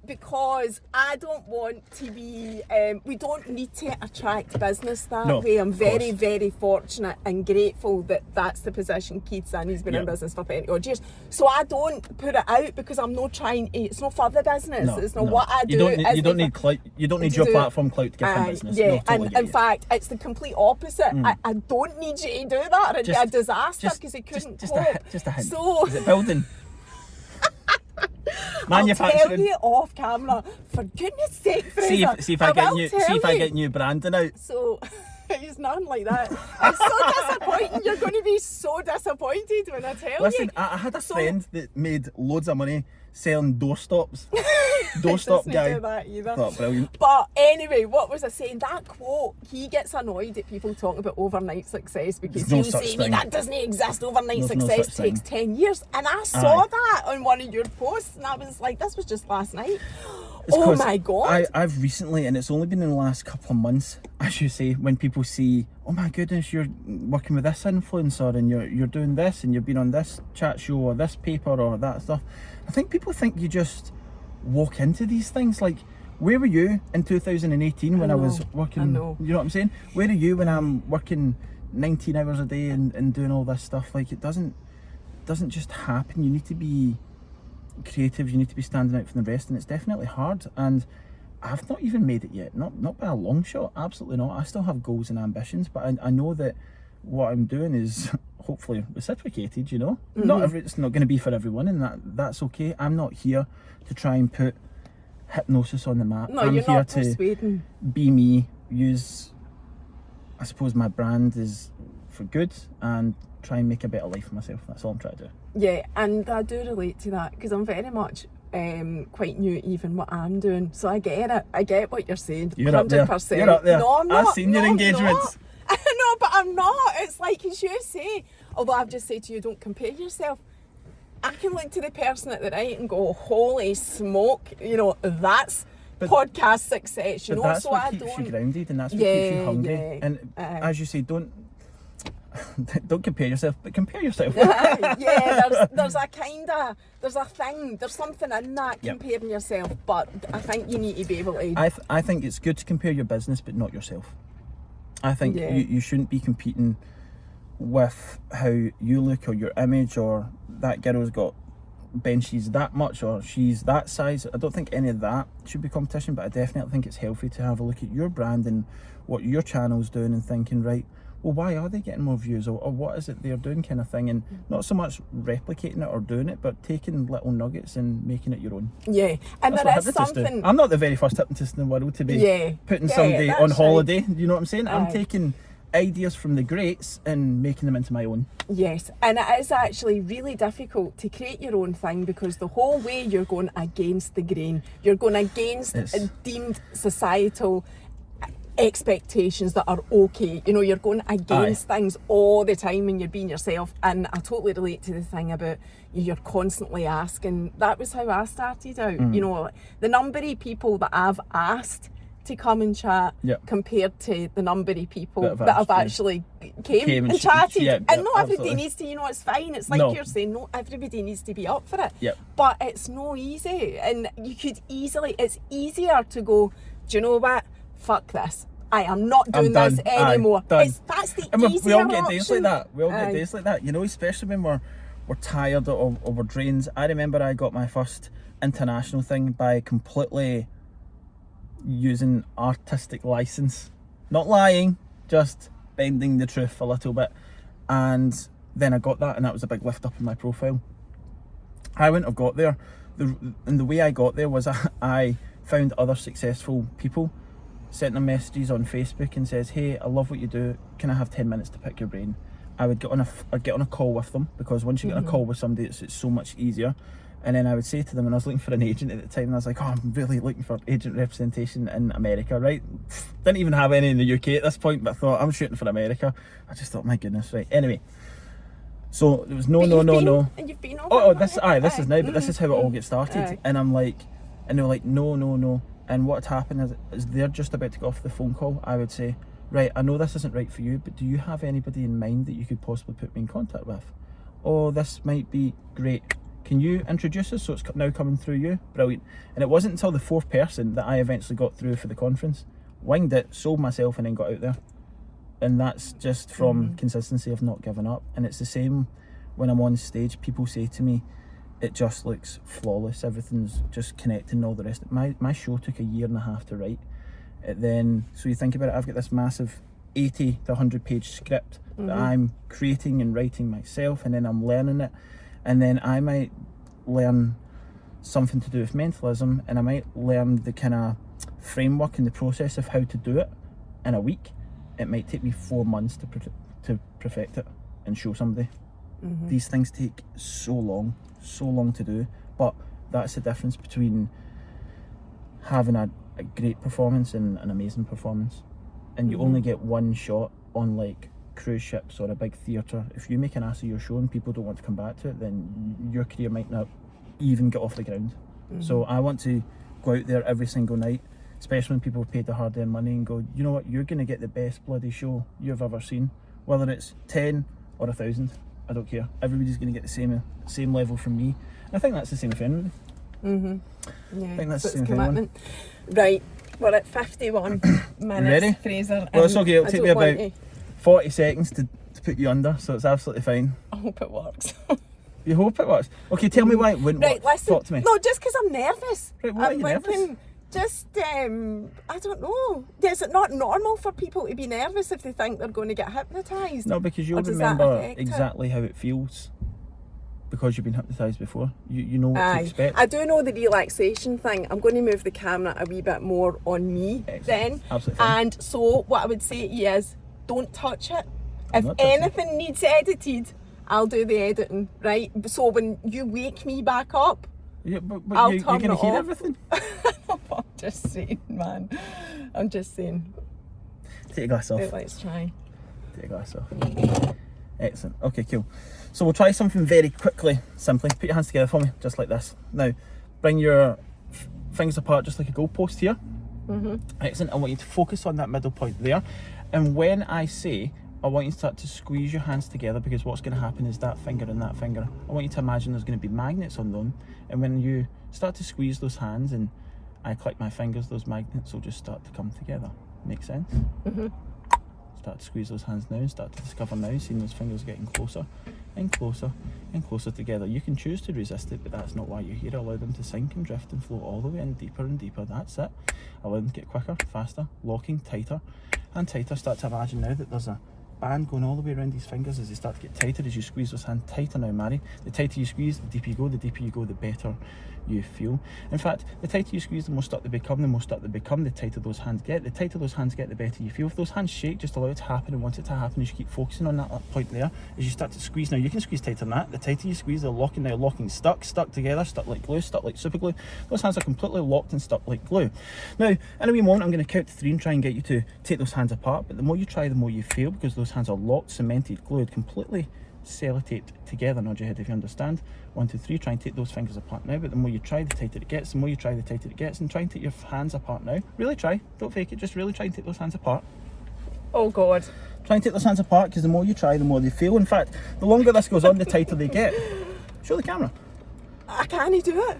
Because I don't want to be, we don't need to attract business that way. I'm very, very fortunate and grateful that that's the position Keith's in. He's been in business for 20 odd years. So I don't put it out because I'm not trying, it's not for the business. It's not what I do. You don't need clout. You don't need your platform clout to get in business. Yeah, totally, and in fact, it's the complete opposite. I don't need you to do that. It'd be a disaster because he couldn't cope. Just a hint. So, is it building? Manufacturing. I'll tell you off camera, for goodness sake, Fraser. See if I get new branding out. So he's none like that. It's so disappointing. You're going to be so disappointed when I tell you. Listen, I had a friend that made loads of money selling doorstops. Doorstop guy. Do that either. Oh, brilliant. But anyway, what was I saying? That quote, he gets annoyed at people talking about overnight success because he'll say that doesn't exist. Overnight success takes 10 years. And I saw that on one of your posts and I was like, this was just last night. Oh my God. I've recently, and it's only been in the last couple of months, as you say, when people see, oh my goodness, you're working with this influencer and you're doing this and you've been on this chat show or this paper or that stuff. I think people think you just walk into these things. Like, where were you in 2018 when I was working? You know what I'm saying? Where are you when I'm working 19 hours a day and doing all this stuff? Like, it doesn't just happen. You need to be creative, you need to be standing out from the rest, and it's definitely hard. And I've not even made it yet, not by a long shot, absolutely not. I still have goals and ambitions, but I know that what I'm doing is hopefully reciprocated, you know. It's not going to be for everyone, and that's okay. I'm not here to try and put hypnosis on the map. No, I'm you're here not to persuading. Be me, use, I suppose, my brand is for good and try and make a better life for myself. That's all I'm trying to do. Yeah, and I do relate to that because I'm very much quite new even what I'm doing. So I get it. I get what you're saying. You're 100%. Up there. You're up there. No, I'm not. I've seen your engagements. No, but I'm not. It's like, as you say, although I've just said to you, don't compare yourself. I can look to the person at the right and go, holy smoke, you know, that's podcast success, you know. That's so what keeps you grounded, and that's what keeps you hungry. Yeah. And as you say, don't compare yourself, but compare yourself. there's a thing, there's something in that comparing yourself, but I think you need to be able to. I think it's good to compare your business, but not yourself. I think you shouldn't be competing with how you look or your image, or that girl's got benches that much or she's that size. I don't think any of that should be competition, but I definitely think it's healthy to have a look at your brand and what your channel's doing and thinking, right, well, why are they getting more views, or what is it they're doing, kind of thing, and not so much replicating it or doing it, but taking little nuggets and making it your own. Yeah, and that's there is something. I'm not the very first hypnotist in the world to be putting somebody on holiday. You know what I'm saying? I'm taking ideas from the greats and making them into my own. Yes, and it is actually really difficult to create your own thing because the whole way you're going against the grain, you're going against deemed societal expectations that are okay. You know, you're going against things all the time when you're being yourself, and I totally relate to the thing about you're constantly asking. That was how I started out. You know, the number of people that I've asked to come and chat compared to the number of people that have actually came and chatted. And not everybody needs to, you know, it's fine. It's like you're saying, not everybody needs to be up for it. But it's no easy. And you could easily, it's easier to go, do you know what? Fuck this. I am not doing this anymore. That's the easier we all get option. days like that. We all get days like that. You know, especially when we're tired or we're drained. I remember I got my first international thing by completely using artistic license, not lying, just bending the truth a little bit, and then I got that, and that was a big lift up in my profile. I wouldn't have got there the way I got there was I found other successful people, sent them messages on Facebook and says, hey, I love what you do, can I have 10 minutes to pick your brain? I would get on a call with them, because once you get on a call with somebody, it's so much easier. And then I would say to them, and I was looking for an agent at the time, and I was like, oh, I'm really looking for agent representation in America, right? Didn't even have any in the UK at this point, but I thought, I'm shooting for America. I just thought, my goodness, right. Anyway, so there was no. And you've been over this is now, but this is how it all gets started. And I'm like, and they were like, no. And what had happened is they're just about to go off the phone call. I would say, right, I know this isn't right for you, but do you have anybody in mind that you could possibly put me in contact with? Oh, this might be great. Can you introduce us? So it's now coming through you. Brilliant. And it wasn't until the fourth person that I eventually got through for the conference. Winged it, sold myself, and then got out there. And that's just from consistency of not giving up. And it's the same when I'm on stage. People say to me, it just looks flawless. Everything's just connecting and all the rest. My show took 1.5 years to write. So you think about it, I've got this massive 80 to 100 page script that I'm creating and writing myself, and then I'm learning it. And then I might learn something to do with mentalism, and I might learn the kind of framework and the process of how to do it in a week. It might take me 4 months to perfect it and show somebody. These things take so long to do, but that's the difference between having a great performance and an amazing performance. And you only get one shot on like cruise ships or a big theatre. If you make an ass of your show and people don't want to come back to it, then your career might not even get off the ground. So I want to go out there every single night, especially when people have paid their hard-earned money, and go, you know what, you're going to get the best bloody show you've ever seen, whether it's 10 or 1,000. I don't care. Everybody's going to get the same level from me. And I think that's the same with anybody. Yeah, I think that's so the same it's with commitment. Right, we're at 51 minutes. Ready? Fraser. Well, it's okay. It'll take me about 40 seconds to put you under, so it's absolutely fine. I hope it works. You hope it works? Okay, tell me why it wouldn't work. Listen, talk to me. No, just because I'm nervous. Right, why are you nervous? Just, I don't know. Is it not normal for people to be nervous if they think they're going to get hypnotised? No, because you'll remember exactly how it feels. Because you've been hypnotised before. You know what to expect. I do know the relaxation thing. I'm going to move the camera a wee bit more on me then. Absolutely fine. And so what I would say to you is, don't touch it. If anything needs edited, I'll do the editing, right? So when you wake me back up, but I'll you're turn going to it hear off. everything. I'm just saying, man. I'm just saying. Take your glass off. Right, let's try. Take your glass off. Excellent. Okay, cool. So we'll try something very quickly, simply. Put your hands together for me, just like this. Now, bring your fingers apart just like a goalpost here. Excellent. I want you to focus on that middle point there. And when I say, I want you to start to squeeze your hands together, because what's going to happen is that finger and that finger, I want you to imagine there's going to be magnets on them. And when you start to squeeze those hands and I click my fingers, those magnets will just start to come together. Make sense? Start to squeeze those hands now and start to discover now, seeing those fingers getting closer and closer and closer together. You can choose to resist it, but that's not why you're here. Allow them to sink and drift and flow all the way in deeper and deeper. That's it. Allow them to get quicker, faster, locking, tighter and tighter. Start to imagine now that there's a band going all the way around these fingers as they start to get tighter as you squeeze those hands tighter now, Mhairi. The tighter you squeeze, the deeper you go. The deeper you go, the better you feel. In fact, the tighter you squeeze, the more stuck they become. The more stuck they become, the tighter those hands get. The tighter those hands get, the better you feel. If those hands shake, just allow it to happen and want it to happen as you keep focusing on that point there. As you start to squeeze, now you can squeeze tighter than that. The tighter you squeeze, they're locking now, locking, stuck together, stuck like glue, stuck like super glue. Those hands are completely locked and stuck like glue. Now, in a wee moment, I'm going to count to 3 and try and get you to take those hands apart. But the more you try, the more you feel, because those hands are locked, cemented, glued, completely sellotaped together. Nod your head if you understand. 1, 2, 3. Try and take those fingers apart now. But the more you try, the tighter it gets. The more you try, the tighter it gets. And try and take your hands apart now. Really try. Don't fake it. Just really try and take those hands apart. Oh God. Try and take those hands apart, because the more you try, the more they feel. In fact, the longer this goes on, the tighter they get. Show the camera. I can't do it.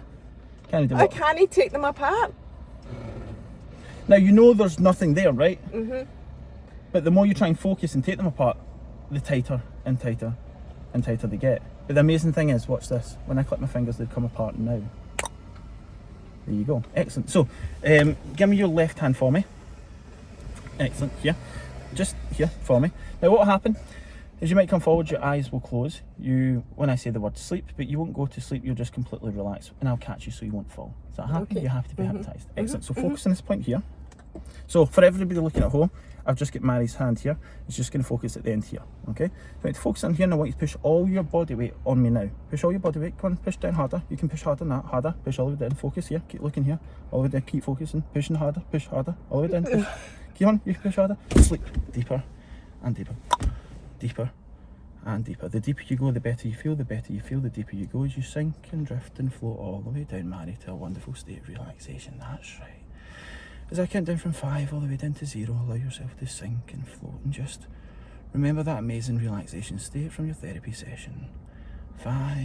Can you do what? I can't take them apart. Now you know there's nothing there, right? But the more you try and focus and take them apart, the tighter and tighter and tighter they get. But the amazing thing is, watch this. When I click my fingers, they come apart now. There you go. Excellent. So, give me your left hand for me. Excellent. Here. Just here for me. Now what will happen As you might come forward, your eyes will close. When I say the word sleep, but you won't go to sleep, you'll just completely relax, and I'll catch you so you won't fall. Is that happy? Okay. You're happy to be hypnotised. Excellent. So focus on this point here. So for everybody looking at home, I've just got Mhairi's hand here. It's just going to focus at the end here, okay? So I want to focus on here, and I want you to push all your body weight on me now. Push all your body weight. Come on, push down harder. You can push harder than that. Harder. Push all the way down. Focus here. Keep looking here. All the way down. Keep focusing. Pushing harder. Push harder. All the way down. Push. Keep on. You can push harder. Sleep. Deeper and deeper. Deeper and deeper. The deeper you go, the better you feel. The better you feel, the deeper you go as you sink and drift and float all the way down, Mhairi, to a wonderful state of relaxation. That's right. As I count down from 5 all the way down to 0, allow yourself to sink and float and just remember that amazing relaxation state from your therapy session. 5,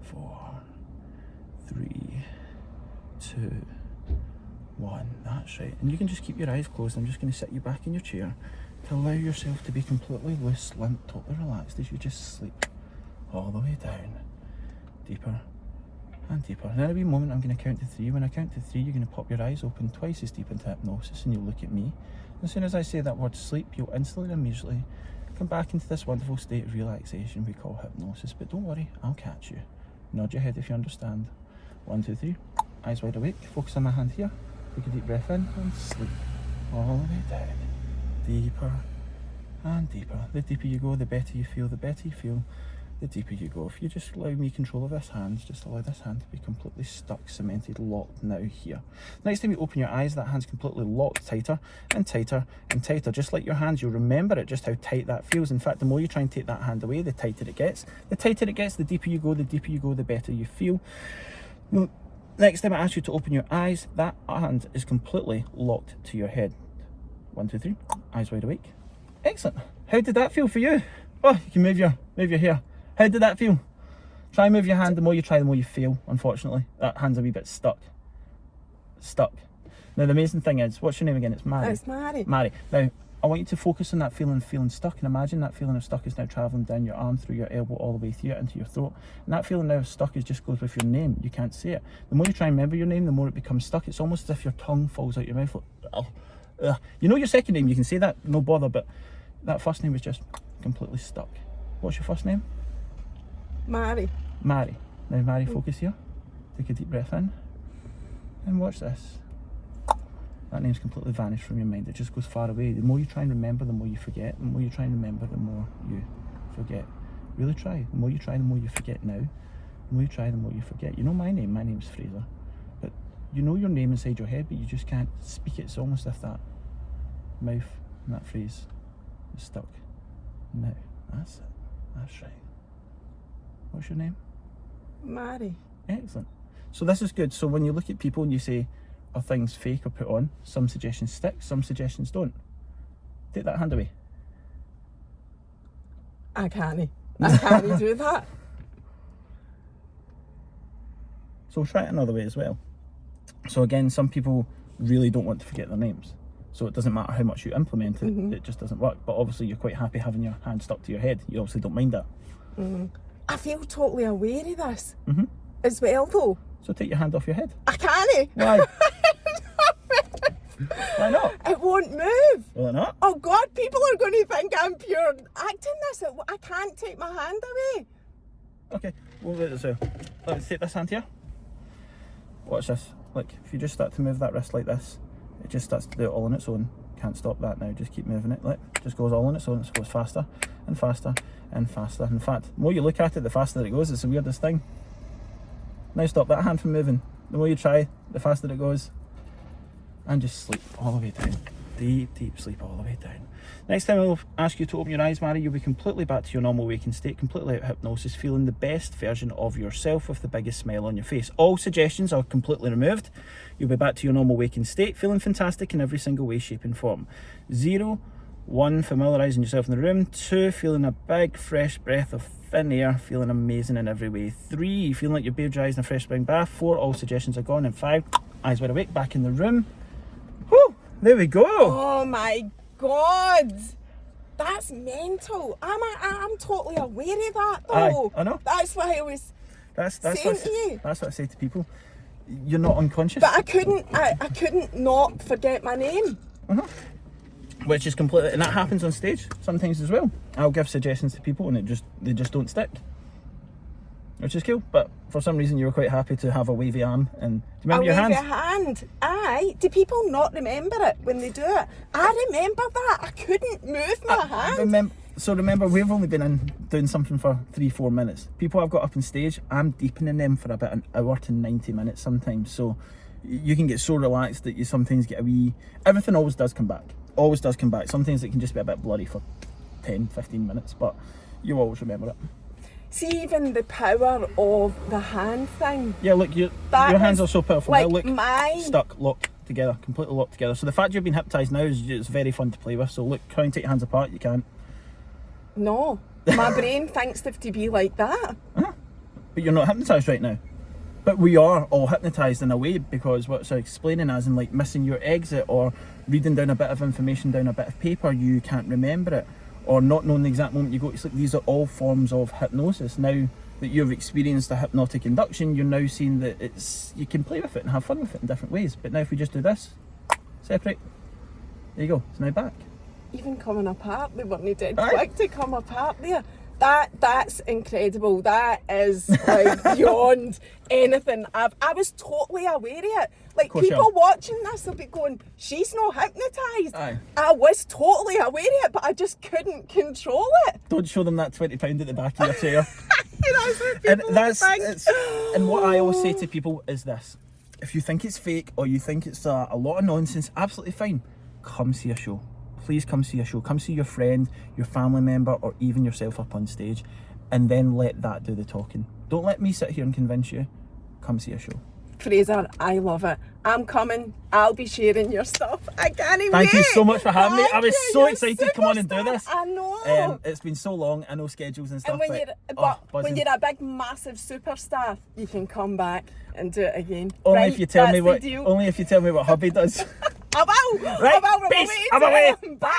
4, 3, 2, 1. That's right. And you can just keep your eyes closed. I'm just going to sit you back in your chair to allow yourself to be completely loose, limp, totally relaxed as you just sleep all the way down, deeper and deeper. And in a wee moment I'm going to count to 3. When I count to 3, you're going to pop your eyes open twice as deep into hypnosis, and you'll look at me. And as soon as I say that word sleep, you'll instantly and immediately come back into this wonderful state of relaxation we call hypnosis. But don't worry, I'll catch you. Nod your head if you understand. 1, 2, 3. Eyes wide awake. Focus on my hand here. Take a deep breath in and sleep all the way down. Deeper and deeper. The deeper you go, the better you feel. The better you feel, the deeper you go. If you just allow me control of this hand, just allow this hand to be completely stuck, cemented, locked now here. Next time you open your eyes, that hand's completely locked tighter and tighter and tighter. Just like your hands, you'll remember it, just how tight that feels. In fact, the more you try and take that hand away, the tighter it gets. The tighter it gets, the deeper you go, the deeper you go, the better you feel. Well, next time I ask you to open your eyes, that hand is completely locked to your head. 1, 2, 3. Eyes wide awake. Excellent. How did that feel for you? Oh, you can move your hair. How did that feel? Try and move your hand. The more you try, the more you feel, unfortunately. That hand's a wee bit stuck. Stuck. Now, the amazing thing is, what's your name again? It's Mhairi. It's Mhairi. Mhairi. Now, I want you to focus on that feeling stuck, and imagine that feeling of stuck is now travelling down your arm, through your elbow, all the way through into your throat. And that feeling now of stuck just goes with your name. You can't say it. The more you try and remember your name, the more it becomes stuck. It's almost as if your tongue falls out your mouth. You know your second name, you can say that, no bother, but that first name was just completely stuck. What's your first name? Mhairi. Mhairi. Now, Mhairi, focus here. Take a deep breath in. And watch this. That name's completely vanished from your mind. It just goes far away. The more you try and remember, the more you forget. The more you try and remember, the more you forget. Really try. The more you try, the more you forget now. The more you try, the more you forget. You know my name. My name's Fraser. But you know your name inside your head, but you just can't speak it. It's almost as if that mouth and that phrase is stuck. No, that's it. That's right. What's your name? Mhairi. Excellent. So this is good. So when you look at people and you say, are things fake or put on, some suggestions stick, some suggestions don't. Take that hand away. I can't do that. So we'll try it another way as well. So again, some people really don't want to forget their names. So it doesn't matter how much you implement it, it just doesn't work. But obviously you're quite happy having your hand stuck to your head. You obviously don't mind that. I feel totally aware of this as well though. So take your hand off your head. I can't. Why? Why not? It won't move. Will it not? Oh God, people are going to think I'm pure acting this. I can't take my hand away. Okay, we'll do it this way. Let's take this hand here. Watch this. Look, if you just start to move that wrist like this, it just starts to do it all on its own. Can't stop that now, just keep moving it. Look, just goes all on its own. It goes faster and faster and faster. In fact, the more you look at it, the faster it goes. It's the weirdest thing. Now stop that hand from moving. The more you try, the faster it goes. And just sleep all the way down. Deep, deep sleep all the way down. Next time I'll ask you to open your eyes, Mhairi, you'll be completely back to your normal waking state, completely out of hypnosis, feeling the best version of yourself with the biggest smile on your face. All suggestions are completely removed. You'll be back to your normal waking state, feeling fantastic in every single way, shape and form. 0, 1, familiarising yourself in the room. 2, feeling a big fresh breath of thin air, feeling amazing in every way. 3, feeling like you've bathed your eyes in a fresh spring bath. 4, all suggestions are gone. And 5, eyes wide awake, back in the room. Whew, there we go. Oh my God, that's mental. I'm totally aware of that though. I know. That's why I was saying to you. That's what I say to people. You're not unconscious. But I couldn't not forget my name. which is completely, and that happens on stage sometimes as well. I'll give suggestions to people and they just don't stick, which is cool. But for some reason you were quite happy to have a wavy arm. And do you remember your hand? A wavy hand. Aye. Do people not remember it when they do it? I remember that. I couldn't move my hand. Remember, we've only been in doing something for 3-4 minutes. People I've got up on stage, I'm deepening them for about an hour to 90 minutes sometimes. So you can get so relaxed that you sometimes get a wee... Everything always does come back. Always does come back. Sometimes it can just be a bit blurry for 10-15 minutes, but you always remember it. See, even the power of the hand thing. Yeah, look, your hands are so powerful. Like now look, mine. Stuck, locked together, completely locked together. So the fact you've been hypnotised now is it's very fun to play with. So look, try and take your hands apart, you can't. No, my brain thinks them to be like that. But you're not hypnotised right now. But we are all hypnotised in a way, because what's explaining as in like missing your exit, or reading down a bit of information down a bit of paper, you can't remember it, or not knowing the exact moment you go to sleep. These are all forms of hypnosis. Now that you've experienced a hypnotic induction, you're now seeing that you can play with it and have fun with it in different ways. But now if we just do this, separate, there you go, it's now back. Even coming apart, they weren't dead quick to come apart there. That's incredible. That is like beyond anything. I was totally aware of it. Like people watching this will be going, she's not hypnotised. I was totally aware of it, but I just couldn't control it. Don't show them that £20 at the back of your chair. That's what people think. And what I always say to people is this: if you think it's fake or you think it's a lot of nonsense, absolutely fine. Come see a show. Please come see a show. Come see your friend, your family member, or even yourself up on stage, and then let that do the talking. Don't let me sit here and convince you. Come see a show. Fraser, I love it. I'm coming. I'll be sharing your stuff. I can't even Thank you so much for having me. I was so excited to come on and do this. I know. It's been so long. I know schedules and stuff. And when you're a big, massive superstar, you can come back and do it again. Only if you tell me what hubby does. I will. Right? I will. Peace. I'm away. Bye.